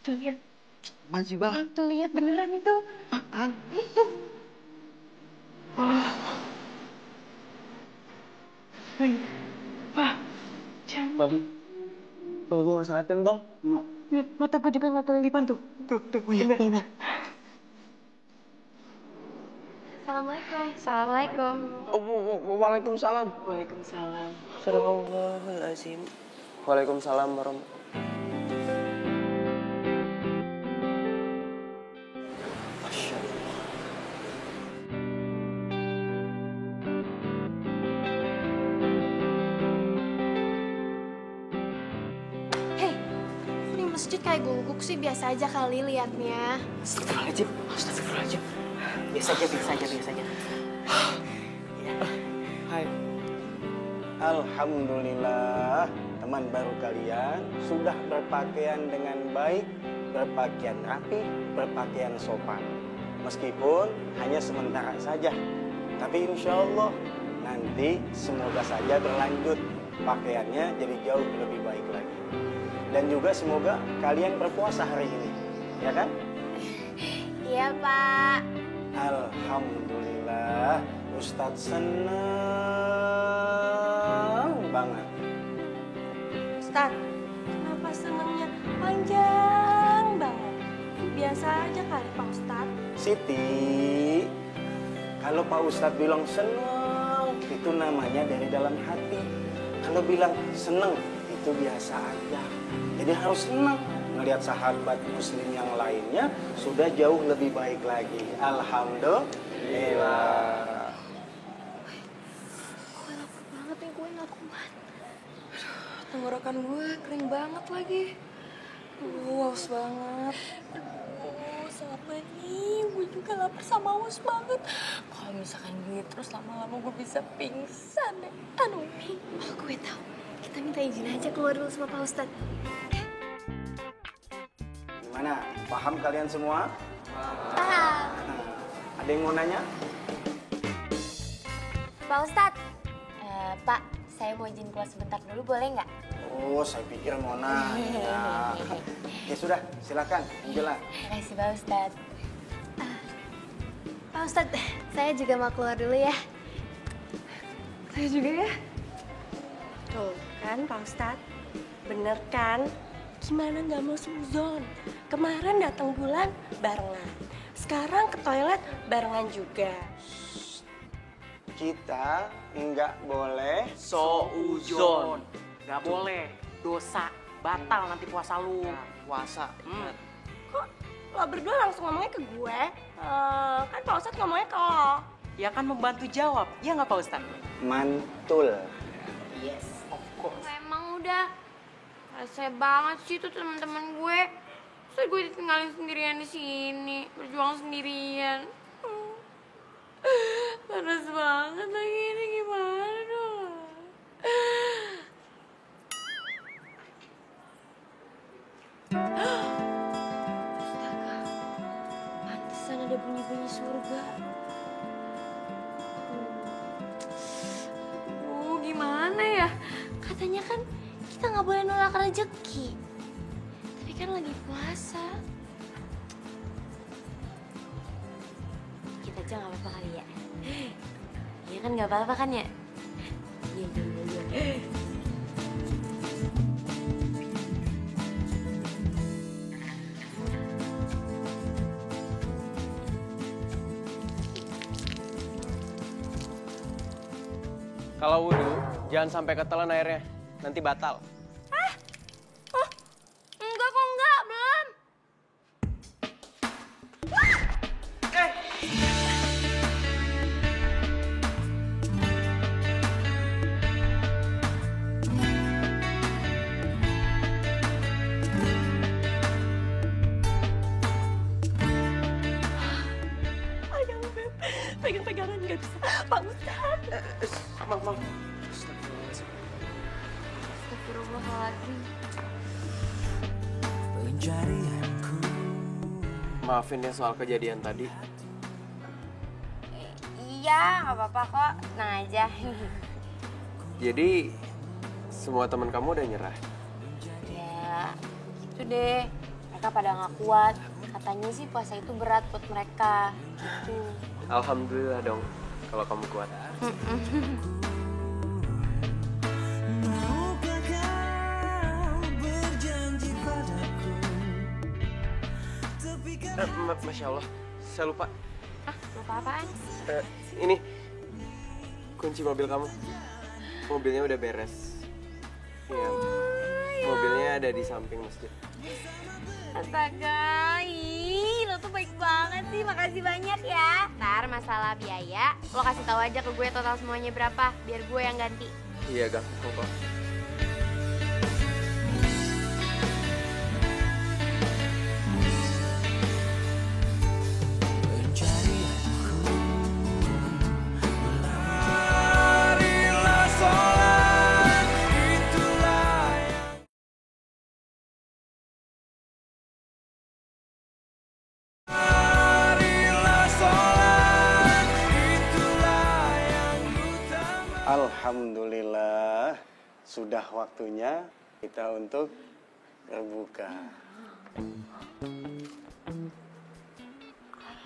Tuh lihat, Masih bang. tuh lihat beneran itu. Itu. Wah, jangan. Bang, gue nggak sadarin bang. Lihat mata gue juga nggak kelilipan tuh. Tuh, bener. Assalamualaikum. Assalamualaikum. Waalaikumsalam. Waalaikumsalam. Astagfirullahaladzim. Waalaikumsalam warahmatullahi. Hei, ini masjid kayak guguk sih, biasa aja kali liatnya. Astagfirullahaladzim, astagfirullahaladzim. Biasa aja. Hai. Alhamdulillah, teman baru kalian sudah berpakaian dengan baik, berpakaian rapi, berpakaian sopan. Meskipun hanya sementara saja, tapi insya Allah nanti semoga saja berlanjut pakaiannya jadi jauh lebih baik lagi. Dan juga semoga kalian berpuasa hari ini, ya kan? Iya, Pak. Alhamdulillah, Ustadz senang banget. Ustaz, kenapa senangnya panjang banget? Biasa aja kali Pak Ustaz. Siti, kalau Pak Ustadz bilang senang, itu namanya dari dalam hati. Kalau bilang senang, itu biasa aja. Jadi harus senang ngelihat sahabat muslim yang lainnya sudah jauh lebih baik lagi. Alhamdulillah. nggak kuat. Tenggorokan gue kering banget lagi. Haus banget. Aduh, sama nih, gue juga lapar sama haus banget. Kalau misalkan gitu terus lama-lama gue bisa pingsan deh. Aduh, Gue tahu. Kita minta izin aja keluar dulu sama Pak Ustadz. Gimana? Paham kalian semua? Paham. Ada yang mau nanya? Pak Ustadz, Pak, saya mau izin keluar sebentar dulu, boleh nggak? Oh, saya pikir mau nanya. Ya sudah, silakan, Angela. Makasih Pak Ustadz. Pak Ustadz, saya juga mau keluar dulu ya. Saya juga ya. tuh kan Pak Ustadz, bener kan? Gimana nggak mau suzon? Kemarin datang bulan barengan, sekarang ke toilet barengan juga. Kita nggak boleh Souzon. Nggak boleh. Dosa. Batal nanti puasa lu. puasa. Kok lo berdua langsung ngomongnya ke gue? Kan Pak Ustadz ngomongnya ke lo. Ya kan membantu jawab. Iya nggak Pak Ustadz? Mantul. Yes, of course. Emang udah rese banget sih tuh teman-teman gue. Terus gue ditinggalin sendirian di sini, berjuang sendirian. Panas banget lagi ini, gimana dong? Astaga, pantesan ada bunyi-bunyi surga. Gimana ya? Katanya kan kita nggak boleh nolak rezeki. Tapi kan lagi puasa. Kita aja nggak apa-apa kali ya? Iya kan nggak apa-apa kan ya? Iya. Kalau wudhu, jangan sampai ketelan airnya. Nanti batal. Enggak kok, enggak, belum. Ayo Beb, pegang-pegangan nggak bisa. Pak Ustadz. Maaf. Astagfirullahaladzim. Pencarianku. Maafin ya soal kejadian tadi. Iya, nggak apa-apa kok. Tenang aja. Jadi, semua teman kamu udah nyerah? Ya, gitu deh. Mereka pada nggak kuat. Katanya sih puasa itu berat buat mereka. Gitu. Alhamdulillah dong, kalau kamu kuat. Maukah kau berjanji padaku? Masya Allah, saya lupa. Lupa apaan? Ini, kunci mobil kamu. Mobilnya udah beres. Iya, mobilnya ada di samping masjid. Astaga, lo tuh baik banget sih. Makasih banyak ya. Ntar masalah biaya, lo kasih tahu aja ke gue total semuanya berapa, biar gue yang ganti. Iya, gampang kok. Marilah sholat, itulah yang Marilah sholat, itulah yang utama. Alhamdulillah, sudah waktunya kita untuk berbuka.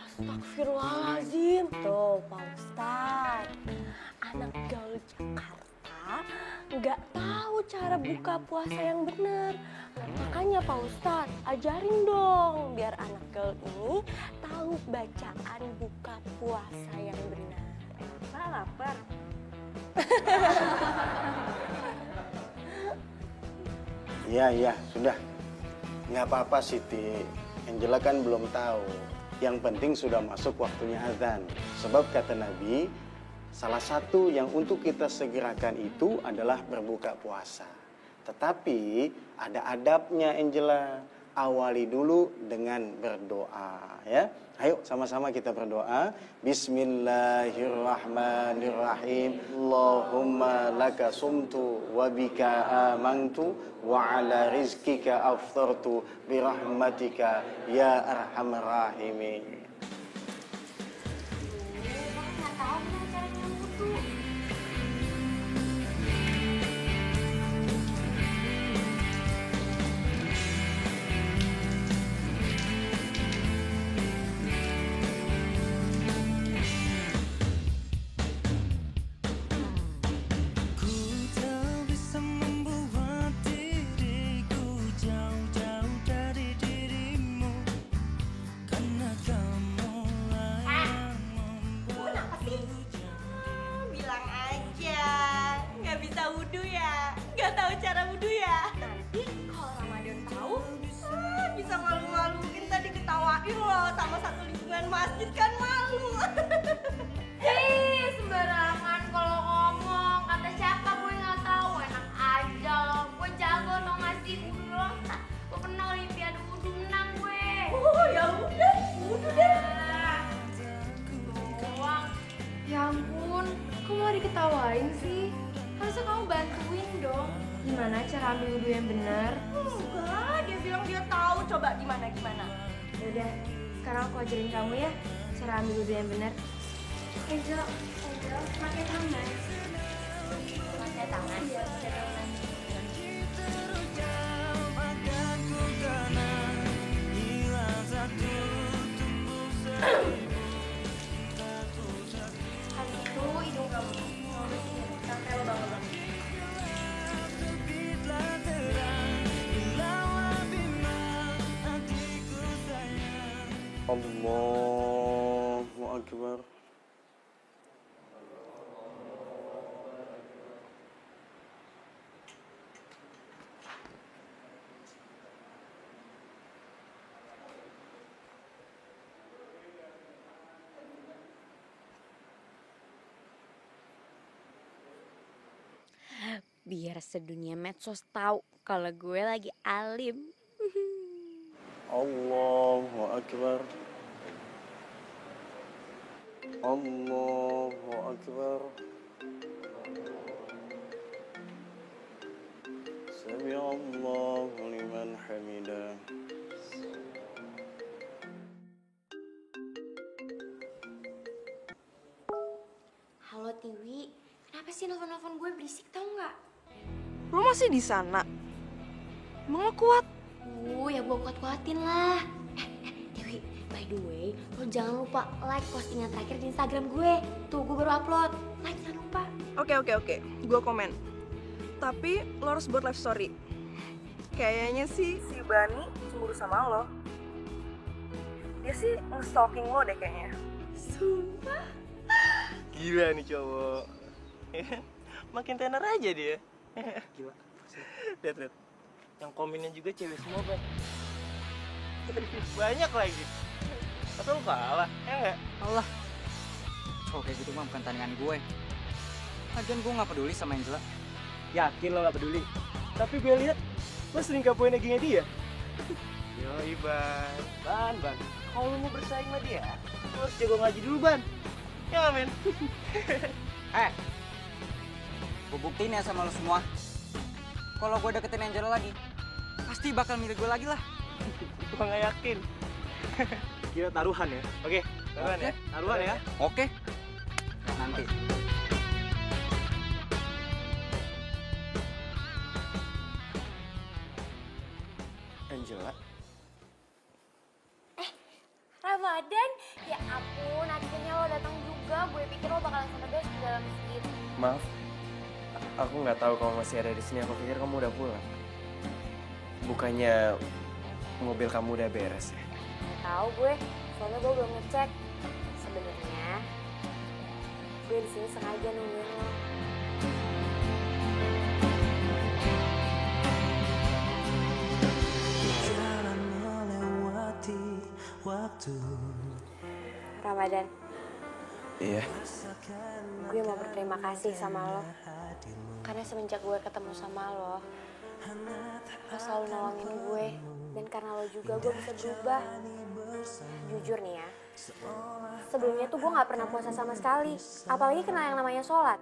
Astagfirullahaladzim. Tuh Pak Ustadz, anak gaul Jakarta nggak tahu cara buka puasa yang benar. Makanya Pak Ustadz, ajarin dong biar anak gaul ini tahu bacaan buka puasa yang benar. Pak lapar. Iya, sudah. Nggak apa-apa Siti. Angela kan belum tahu. Yang penting sudah masuk waktunya azan. Sebab kata Nabi, Salah satu yang untuk kita segerakan itu adalah berbuka puasa. Tetapi ada adabnya Angela. Awali dulu dengan berdoa ya. Ayo sama-sama kita berdoa. Bismillahirrahmanirrahim. Allahumma laka sumtu wa bika amantu wa ala rizkika aftartu birahmatika ya arhamar rahimin. Sembarangan kalau ngomong. Kata siapa gue nggak tahu. Enak aja loh. Gue jago lo ngasih wudu. Gue pernah Olimpiade wudu menang gue. Oh ya udah, wudu deh. Doang. Ya ampun, kok malah diketawain sih? Harusnya kamu bantuin dong. Gimana cara ambil wudhu yang benar? Enggak, dia bilang dia tahu. Coba gimana? Yaudah, sekarang aku ajarin kamu ya cara ambil wudhu yang benar. Angel, pakai tangan. Pakai tangan. Iya, pakai tangan. Habis itu hidung kamu sampai lubang-lubang. Allahu Akbar. Biar sedunia medsos tahu kalau gue lagi alim. Allahu Akbar. Allahu Akbar. Sami Allahu liman hamidah. Halo Tiwi, kenapa sih nelfon-nelfon gue berisik tau nggak? Lo masih di sana? Emang lo kuat? Ya gue kuat-kuatin lah. Tiwi, by the way, lo jangan lupa like postingan terakhir di Instagram gue. Tuh, gue baru upload. Like, jangan lupa. Oke. Gue komen. Tapi lo harus buat live story. Kayaknya sih si Bani cemburu sama lo. Dia sih nge-stalking lo deh kayaknya. Sumpah. Gila nih cowok. Makin tenar aja dia. Gila. Lihat. Yang komennya juga cewek semua, Bang. Banyak lagi. Atau lu kalah? Ya enggak? Allah. Cowok kayak gitu mah bukan tandingan gue. Lagian gue gak peduli sama Angela. Yakin lo gak peduli? Tapi gue lihat lo sering kapoin eggingnya dia. Yoi, Ban. Ban. Kalau lu mau bersaing sama dia, lo harus jago ngaji dulu, Ban. Ya nggak, men? Gue buktiin ya sama lo semua. Kalau gue deketin Angela lagi, pasti bakal milih gue lagi lah. Gue nggak yakin. Kira taruhan ya? Oke, taruhan ya? Taruhan ya? Oke. Nanti. Angela? Ramadan? Ya ampun, akhirnya lo datang juga. Gue pikir lo bakalan sampai besok di dalam masjid. Maaf, aku nggak tahu kamu masih ada di sini. Aku pikir kamu udah pulang. Bukannya mobil kamu udah beres ya? Nggak tahu gue, soalnya gue belum ngecek. Sebenarnya gue di sini sengaja nungguin lo. Jalan melewati waktu. Ramadan, Iya. Gue mau berterima kasih sama lo. Karena semenjak gue ketemu sama lo selalu nolongin gue. Dan karena lo juga gue bisa berubah. Jujur nih ya, sebelumnya tuh gue gak pernah puasa sama sekali. Apalagi kenal yang namanya sholat.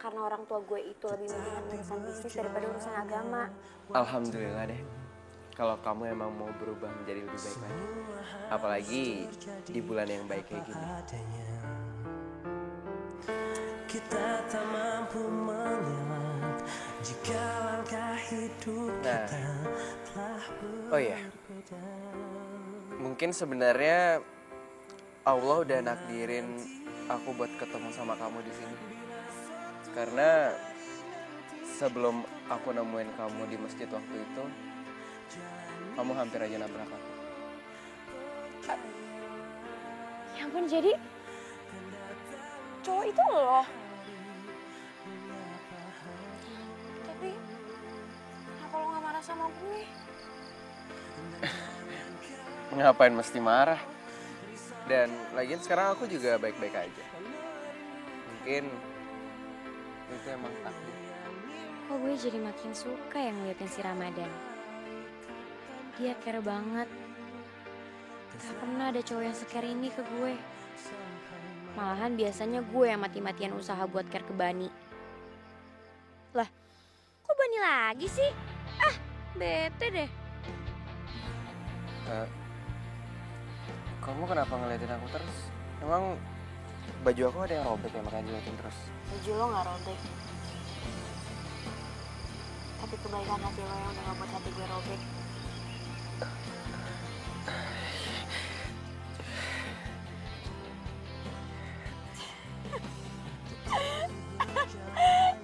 Karena orang tua gue itu lebih mentingin urusan bisnis daripada urusan agama. Alhamdulillah deh. Kalau kamu emang mau berubah menjadi lebih baik lagi. Apalagi di bulan yang baik kayak gini. Kita tak mampu mengelak jika langkah hidup kita telah oh iya. Mungkin sebenarnya Allah udah nakdirin aku buat ketemu sama kamu di sini. Karena sebelum aku nemuin kamu di masjid waktu itu, kamu hampir aja nabrak aku. Ya ampun, jadi cowok itu lo. Tapi kenapa lo gak marah sama gue? Ngapain mesti marah? Dan lagian sekarang aku juga baik-baik aja. Mungkin itu emang takdir. Kok gue jadi makin suka yang ngeliatin si Ramadan. Dia care banget. Gak pernah ada cowok yang se-care ini ke gue. Malahan biasanya gue yang mati-matian usaha buat care ke Bani. Lah, kok Bani lagi sih? Ah, bete deh. Kamu kenapa ngeliatin aku terus? Emang baju aku ada yang robek ya makanya ngeliatin terus? Baju lo gak robek. Tapi kebaikan hati lo yang udah gak buat hati gue robek.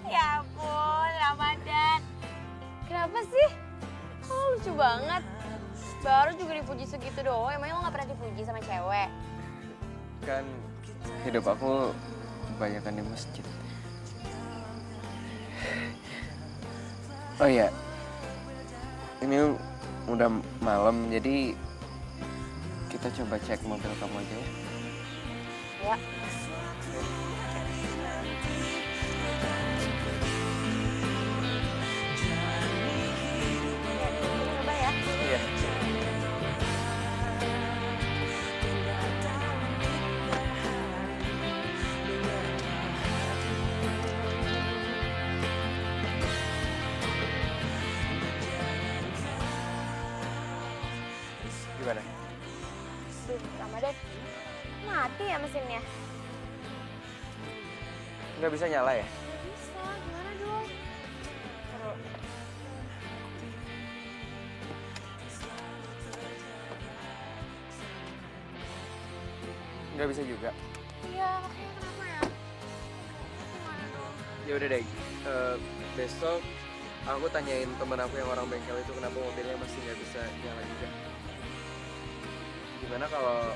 Ya ampun, Ramadan. Kenapa sih? Kok lo lucu banget? Baru juga dipuji segitu doang, emangnya lo gak pernah dipuji sama cewek? Kan hidup aku kebanyakan di masjid. Oh iya, ini udah malam, jadi kita coba cek mobil kamu aja ya. Ya. Coba ya. Iya. Gimana? Duh, Ramadan. Mati ya mesinnya? Nggak bisa nyala ya? Bisa, gimana dong? Taruh. Nggak bisa juga. Iya, makanya kenapa ya? Ya udah deh, besok aku tanyain temen aku yang orang bengkel itu kenapa mobilnya masih nggak bisa nyala juga. Gimana kalau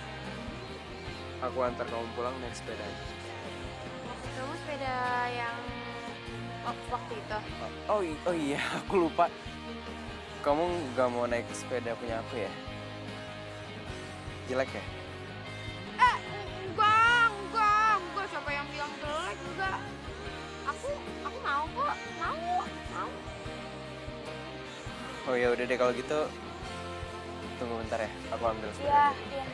aku antar kamu pulang naik sepeda aja? Kamu sepeda yang waktu itu? Oh iya, aku lupa. Kamu nggak mau naik sepeda punya aku ya? Jelek ya? Enggak. Siapa yang bilang jelek juga? Aku mau kok, mau. Oh ya udah deh kalau gitu. Tunggu bentar ya, aku ambil sepeda. Iya, aja. iya.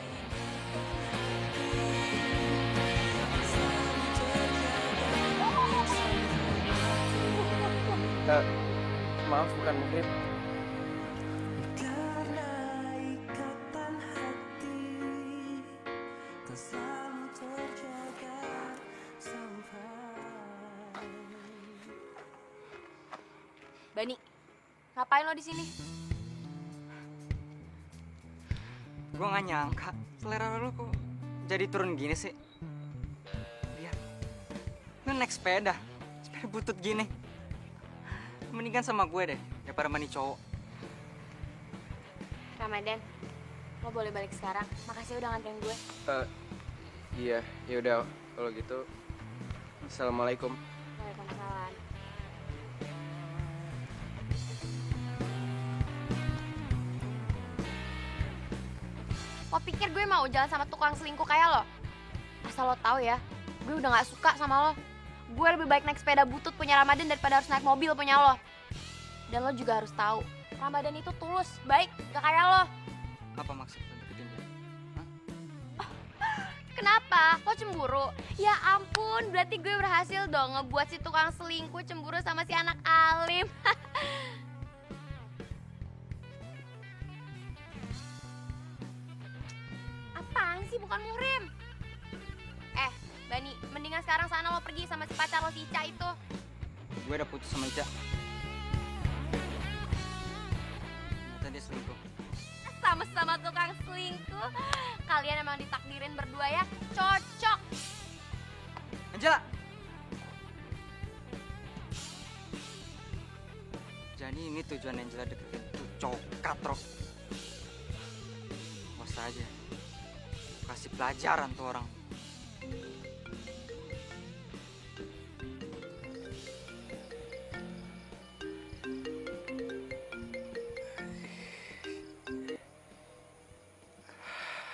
Maaf, bukan muhrim. Bani, ngapain lo di sini? Gue gak nyangka selera lo kok jadi turun gini sih. Lihat, lo naik sepeda butut gini. Mendingan sama gue deh daripada mani cowok. Ramadan, lo boleh balik sekarang. Makasih udah nganterin gue. Iya, ya udah kalau gitu. Assalamualaikum. Waalaikumsalam. Lo pikir gue mau jalan sama tukang selingkuh kayak lo? Asal lo tahu ya, gue udah gak suka sama lo. Gue lebih baik naik sepeda butut punya Ramadan daripada harus naik mobil punya lo. Dan lo juga harus tahu, Ramadan itu tulus, baik, gak kayak lo. Apa maksud lo deketin dia? Kenapa? Lo cemburu? Ya ampun, berarti gue berhasil dong ngebuat si tukang selingkuh cemburu sama si anak alim. Apaan sih, bukan Muhrim? Bani, mendingan sekarang sana lo pergi sama si pacar lo, si Ica itu. Gue udah putus sama Ica. Ternyata dia selingkuh. Sama-sama tukang selingkuh. Kalian emang ditakdirin berdua ya, cocok. Angela! Jadi ini tujuan Angela deketin tuh coklat, Rob. Awas aja. Kasih pelajaran tuh orang.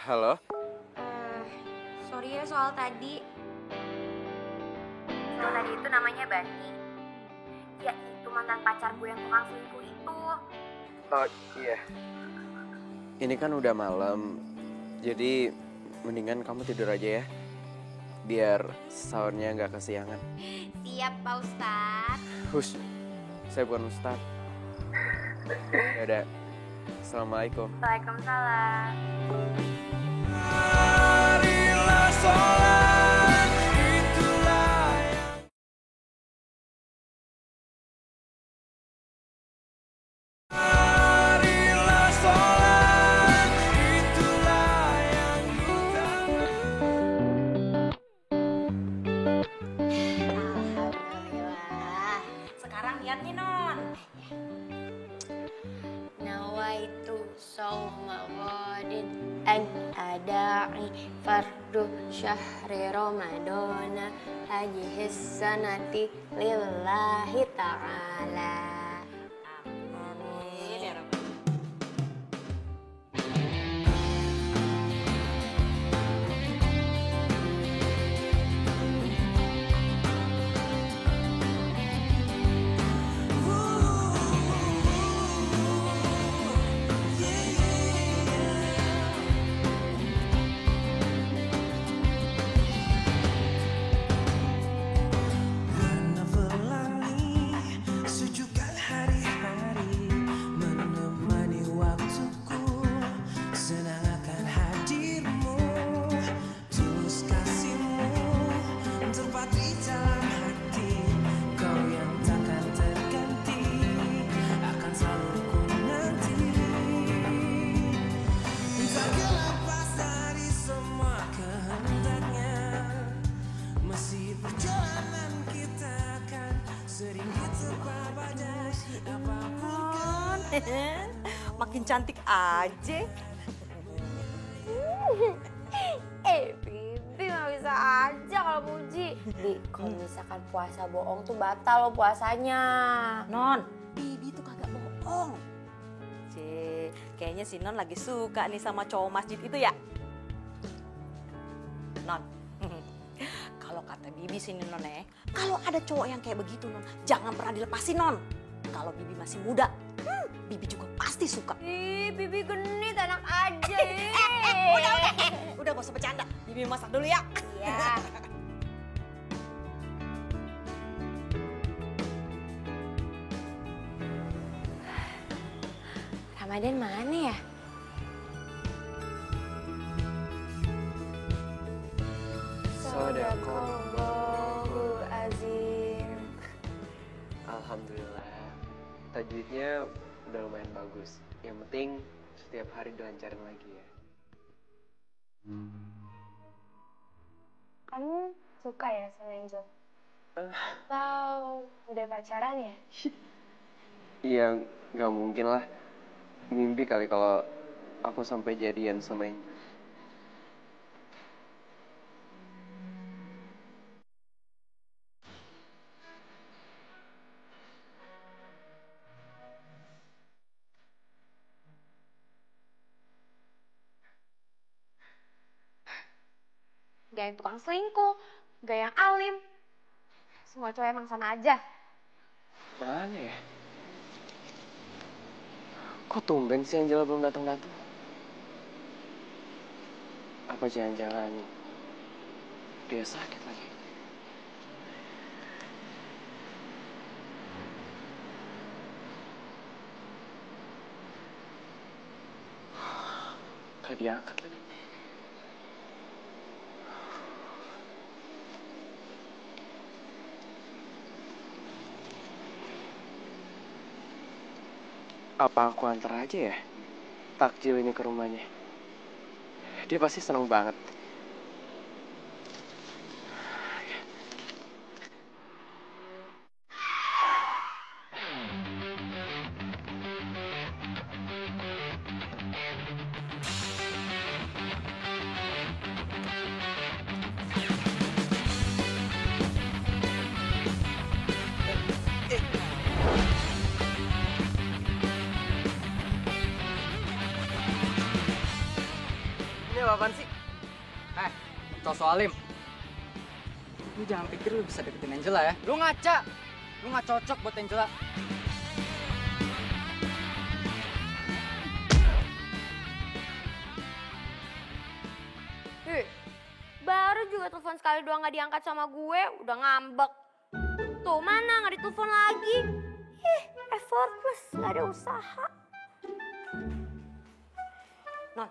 Halo? Sorry ya soal tadi. Soal tadi itu namanya Bani. Ya itu mantan pacar gue yang tukang selingkuh itu. Oh iya. Ini kan udah malam, jadi mendingan kamu tidur aja ya. Biar sahurnya nggak kesiangan. Siap Pak Ustadz. Hush, saya bukan Ustadz. Yaudah, Assalamualaikum. Waalaikumsalam. Marilah sholat, itulah yang marilah sholat, itulah yang Alhamdulillah. Sekarang lihat nih Non. Nawaitu sauma ghadin an ada'i fardu syahri ramadana hajihis sanati lillahi ta'ala. Amin ya Rabbi. menelangi sejukkan hari-hari, menemani waktuku, senang akan hadirmu, tulus kasihmu, terpatri dalam hati, kau yang takkan terganti, akan selalu ku nanti, tak lepas dari semua kehendaknya, masih perjalanan kita akan sering diterpa badai apapun. Makin cantik aja. Bibi gak bisa aja kalau muji. Bi, kalau misalkan puasa bohong tuh batal lo puasanya. Non, Bibi tuh kagak bohong. Kayaknya si Non lagi suka nih sama cowok masjid itu ya. Non, kalau kata Bibi sini Non kalau ada cowok yang kayak begitu Non, jangan pernah dilepasin Non. Kalau Bibi masih muda, Bibi juga pasti suka. Ih, Bibi genit enak aja. Udah gak usah bercanda. Bibi masak dulu ya. Iya. Ramadan mana ya? Sadaqallahul azim. Alhamdulillah, tajwidnya udah lumayan bagus. Yang penting setiap hari dilancarin lagi ya. Kamu suka ya sama Angel? Atau udah pacaran ya? Iya, nggak mungkin lah. Mimpi kali kalau aku sampai jadian sama Angel. gak yang tukang selingkuh, gak yang alim. Semua cowok emang sama aja. Mana ya? Kok tumben sih Angela belum datang-datang? Apa jangan-jangan dia sakit lagi? Gak diangkat lagi. Apa aku antar aja ya takjil ini ke rumahnya? Dia pasti seneng banget. Ini apaan sih? Cowok soalim. Lu jangan pikir lu bisa deketin Angela ya. Lu ngaca. Lu nggak cocok buat Angela. Baru juga telepon sekali doang gak diangkat sama gue, udah ngambek. Tuh mana gak ditelepon lagi. Effortless, gak ada usaha. Non,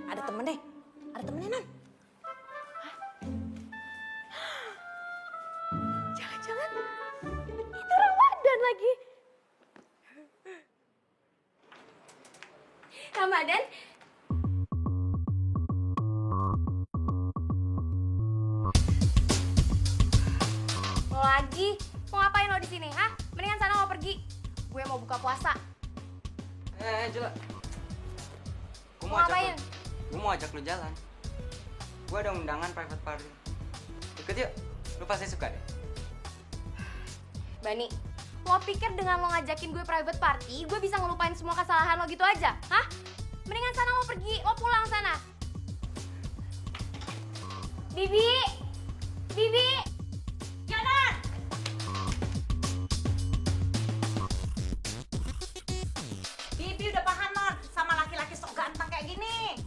ada temennya. Ada temennya, Non. Jangan-jangan itu Ramadan lagi. Ramadan? Lo lagi? Mau ngapain lo di sini? Hah? Mendingan sana lo pergi. Gue mau buka puasa. Angela. Mau ngapain? Gue mau ajak lu jalan. Gue ada undangan private party. Ikut yuk. Lu pasti suka deh. Bani, lo pikir dengan lo ngajakin gue private party, gue bisa ngelupain semua kesalahan lo gitu aja? Hah? Mendingan sana lo pergi, lo pulang sana. Bibi! Bibi! Jalan! Bibi udah paham, Non, sama laki-laki sok ganteng kayak gini.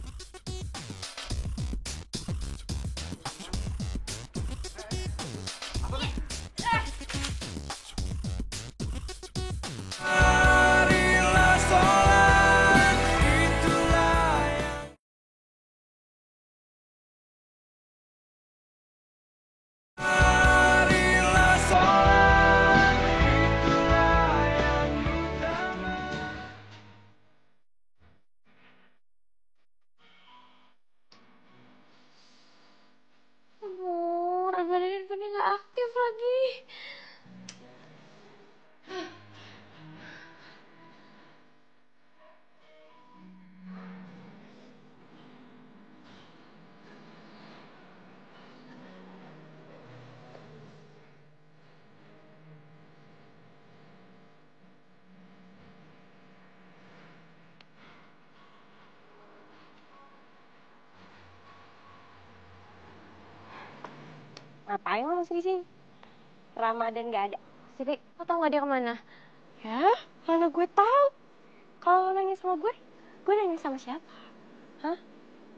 Marilah sholat, itulah yang marilah sholat, itulah yang utama. Aduh, Ramadan handphonenya nggak aktif lagi. Ngapain lo masih di sini? Ramadan gak ada. Jadi, lo tau gak dia kemana? Ya, mana gue tahu. Kalau lo nanya sama gue nanya sama siapa? Hah?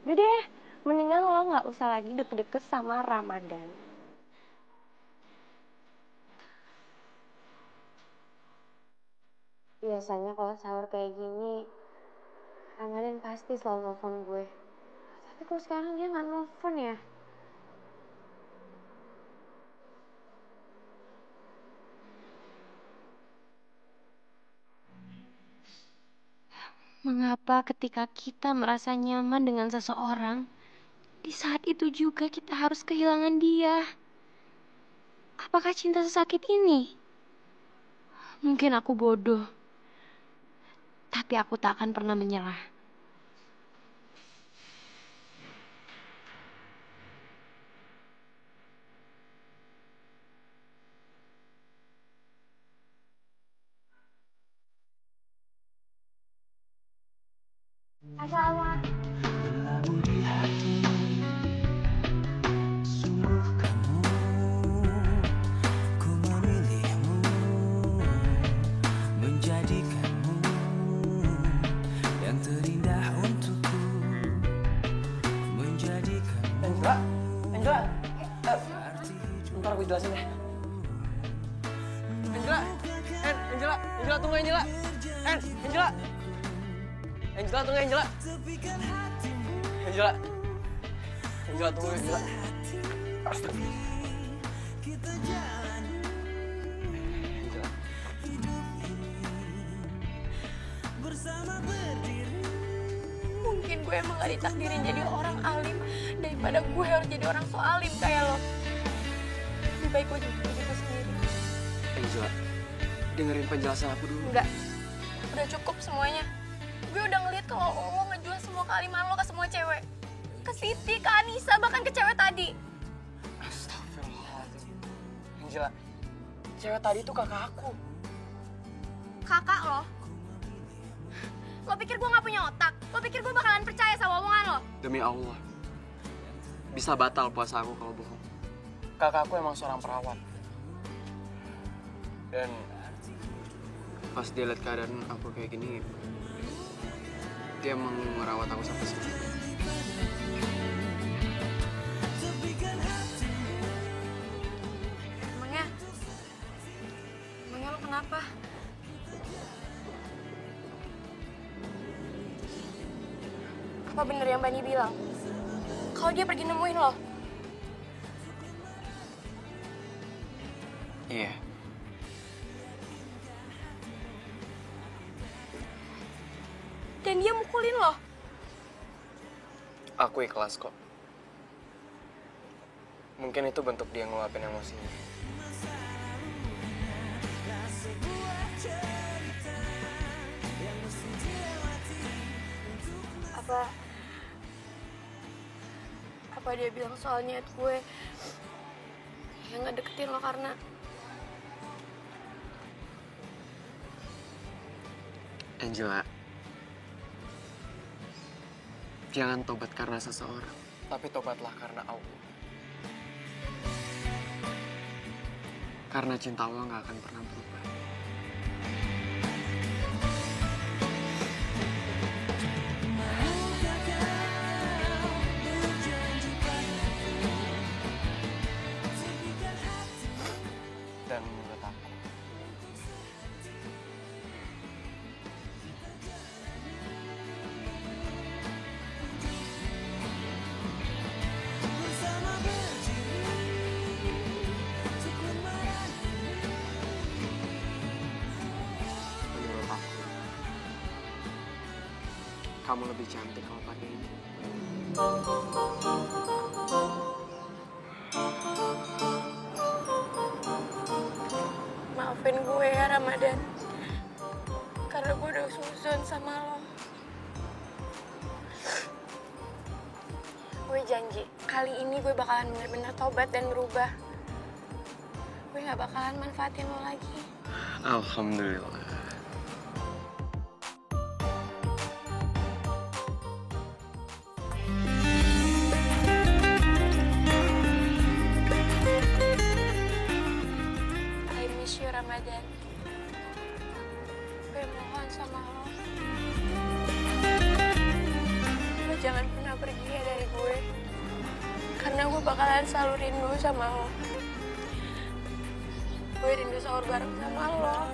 Udah deh, mendingan lo nggak usah lagi deket-deket sama Ramadan. Biasanya kalau sahur kayak gini, Ramadan pasti selalu nelfon gue. Tapi kok sekarang dia nggak nelfon ya? Mengapa ketika kita merasa nyaman dengan seseorang, di saat itu juga kita harus kehilangan dia? Apakah cinta sesakit ini? Mungkin aku bodoh, tapi aku tak akan pernah menyerah. Berlabuh di hati Angela tunggu Angela. Angela. Angela tunggu Angela. Angela. Angela tunggu Angela. Astagfirullah. Angela. Mungkin gue emang gak ditakdirin jadi orang alim daripada gue harus jadi orang so alim kayak lo. Lebih baik gue jadi diri gue sendiri. Angela, dengerin penjelasan aku dulu. Enggak, udah cukup semuanya. Gue udah ngeliat kalau lo ngejual semua kealiman lo ke semua cewek. Ke Siti, ke Anissa, bahkan ke cewek tadi. Astagfirullahaladzim. Angela, cewek tadi tuh kakak aku. Kakak lo? Lo pikir gue gak punya otak? Lo pikir gue bakalan percaya sama omongan lo? Demi Allah, bisa batal puasa aku kalau bohong. Kakakku emang seorang perawat. Dan pas dia lihat keadaan aku kayak gini, dia emang merawat aku sampai sini. Emangnya lo kenapa? Apa bener yang Bani bilang? Kalau dia pergi nemuin lo? Iya. Dan dia mukulin lo? Aku ikhlas kok. Mungkin itu bentuk dia ngeluapin emosinya. Apa dia bilang soal niat gue yang ngedeketin lo karena Angela, jangan tobat karena seseorang, tapi tobatlah karena Allah. Karena cinta Allah nggak akan pernah berubah. Dan menurut aku, kamu lebih cantik kalau pakai ini. maafin gue ya Ramadan. Karena gue udah suzon sama lo. Gue janji, kali ini gue bakalan bener-bener tobat dan berubah. Gue gak bakalan manfaatin lo lagi. Alhamdulillah. I miss you Ramadan. Gue mohon sama lo. Lo jangan pernah pergi ya dari gue. Karena gue bakalan selalu rindu sama lo. Gue rindu sahur bareng sama lo.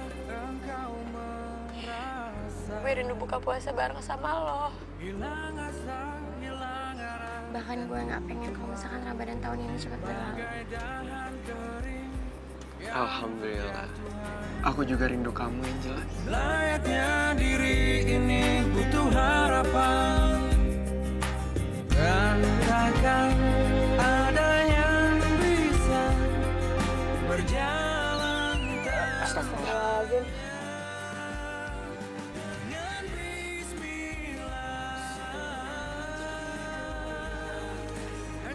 Gue rindu buka puasa bareng sama lo. Bahkan gue gak pengen kalau misalkan Ramadan tahun ini cepat berlalu. Alhamdulillah. Aku juga rindu kamu, Angela. Layaknya diri ini butuh harapan, dan takkan ada yang bisa berjalan tanpa. Astagfirullahaladzim.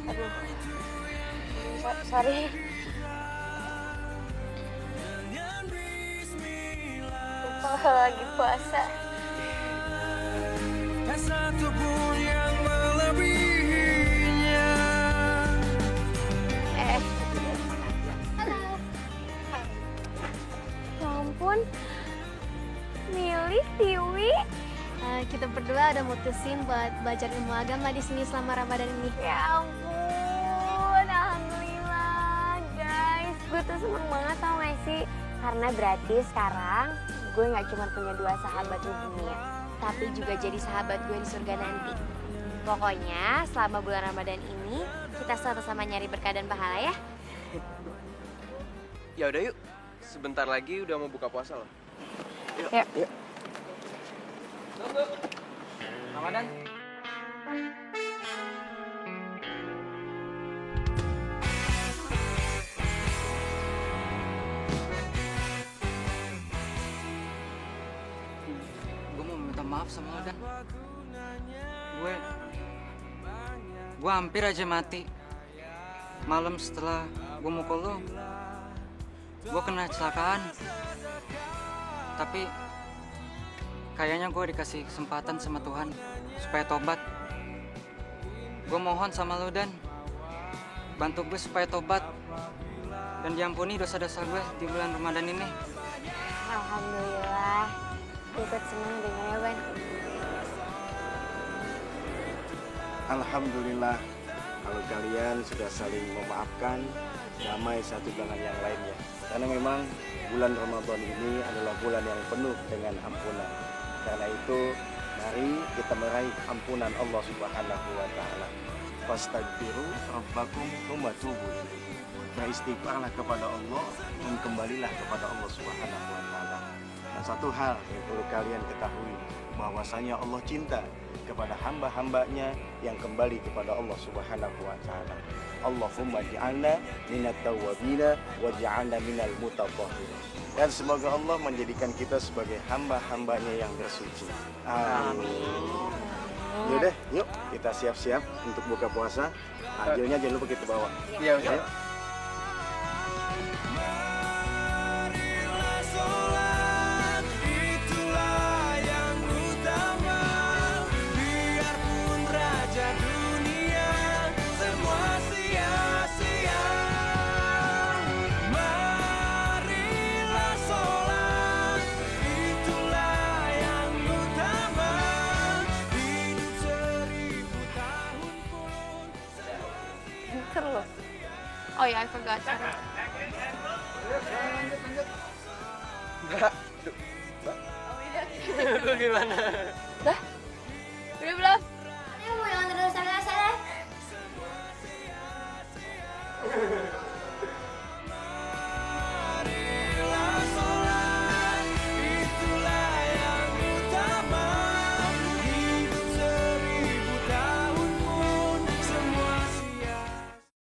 Aduh. Sorry. Lupa lagi puasa. Tak satu pun yang melebihinya. Halo. Ya ampun. Milih, Tiwi. Kita berdua udah mutusin buat belajar ilmu agama di sini selama Ramadan ini. Ya ampun, alhamdulillah guys. Gue tuh seneng banget tau gak sih? Karena berarti sekarang gue gak cuma punya 2 sahabat di dunia, tapi juga jadi sahabat gue di surga nanti. Pokoknya selama bulan Ramadan ini kita sama-sama nyari berkah dan pahala ya. Ya udah yuk, sebentar lagi udah mau buka puasa loh. Yuk. Yuk. Ramadan. Gue mau minta maaf sama lo, Dan. Gue hampir aja mati. Malam setelah gue mukul lo, gue kena kecelakaan. Tapi kayaknya gue dikasih kesempatan sama Tuhan supaya tobat. Gue mohon sama lo, Dan, bantu gue supaya tobat dan diampuni dosa-dosa gue di bulan Ramadan ini. Alhamdulillah. Gue ikut seneng dengarnya, Ban. Alhamdulillah kalau kalian sudah saling memaafkan, damai satu dengan yang lainnya. Karena memang bulan Ramadan ini adalah bulan yang penuh dengan ampunan. Karena itu mari kita meraih ampunan Allah Subhanahu wa taala. Fastaghfiru rabbakum tsumma tubu ilaihi. Beristighfarlah kepada Allah dan kembalilah kepada Allah Subhanahu wa taala. Dan satu hal yang perlu kalian ketahui, bahwasanya Allah cinta kepada hamba-hambanya yang kembali kepada Allah Subhanahu wa taala. Allahumma ja'alna minat tawwabina wa ja'alna minal mutatahhirin. Dan semoga Allah menjadikan kita sebagai hamba-hambanya yang bersuci. Amin. Yaudah, yuk kita siap-siap untuk buka puasa. Takjilnya jangan lupa kita bawa. Iya, Ustaz. Ayo. Pinter loh. Oh ya, I forgot. Sorry. Mbak. Mbak. Lu gimana? Dah,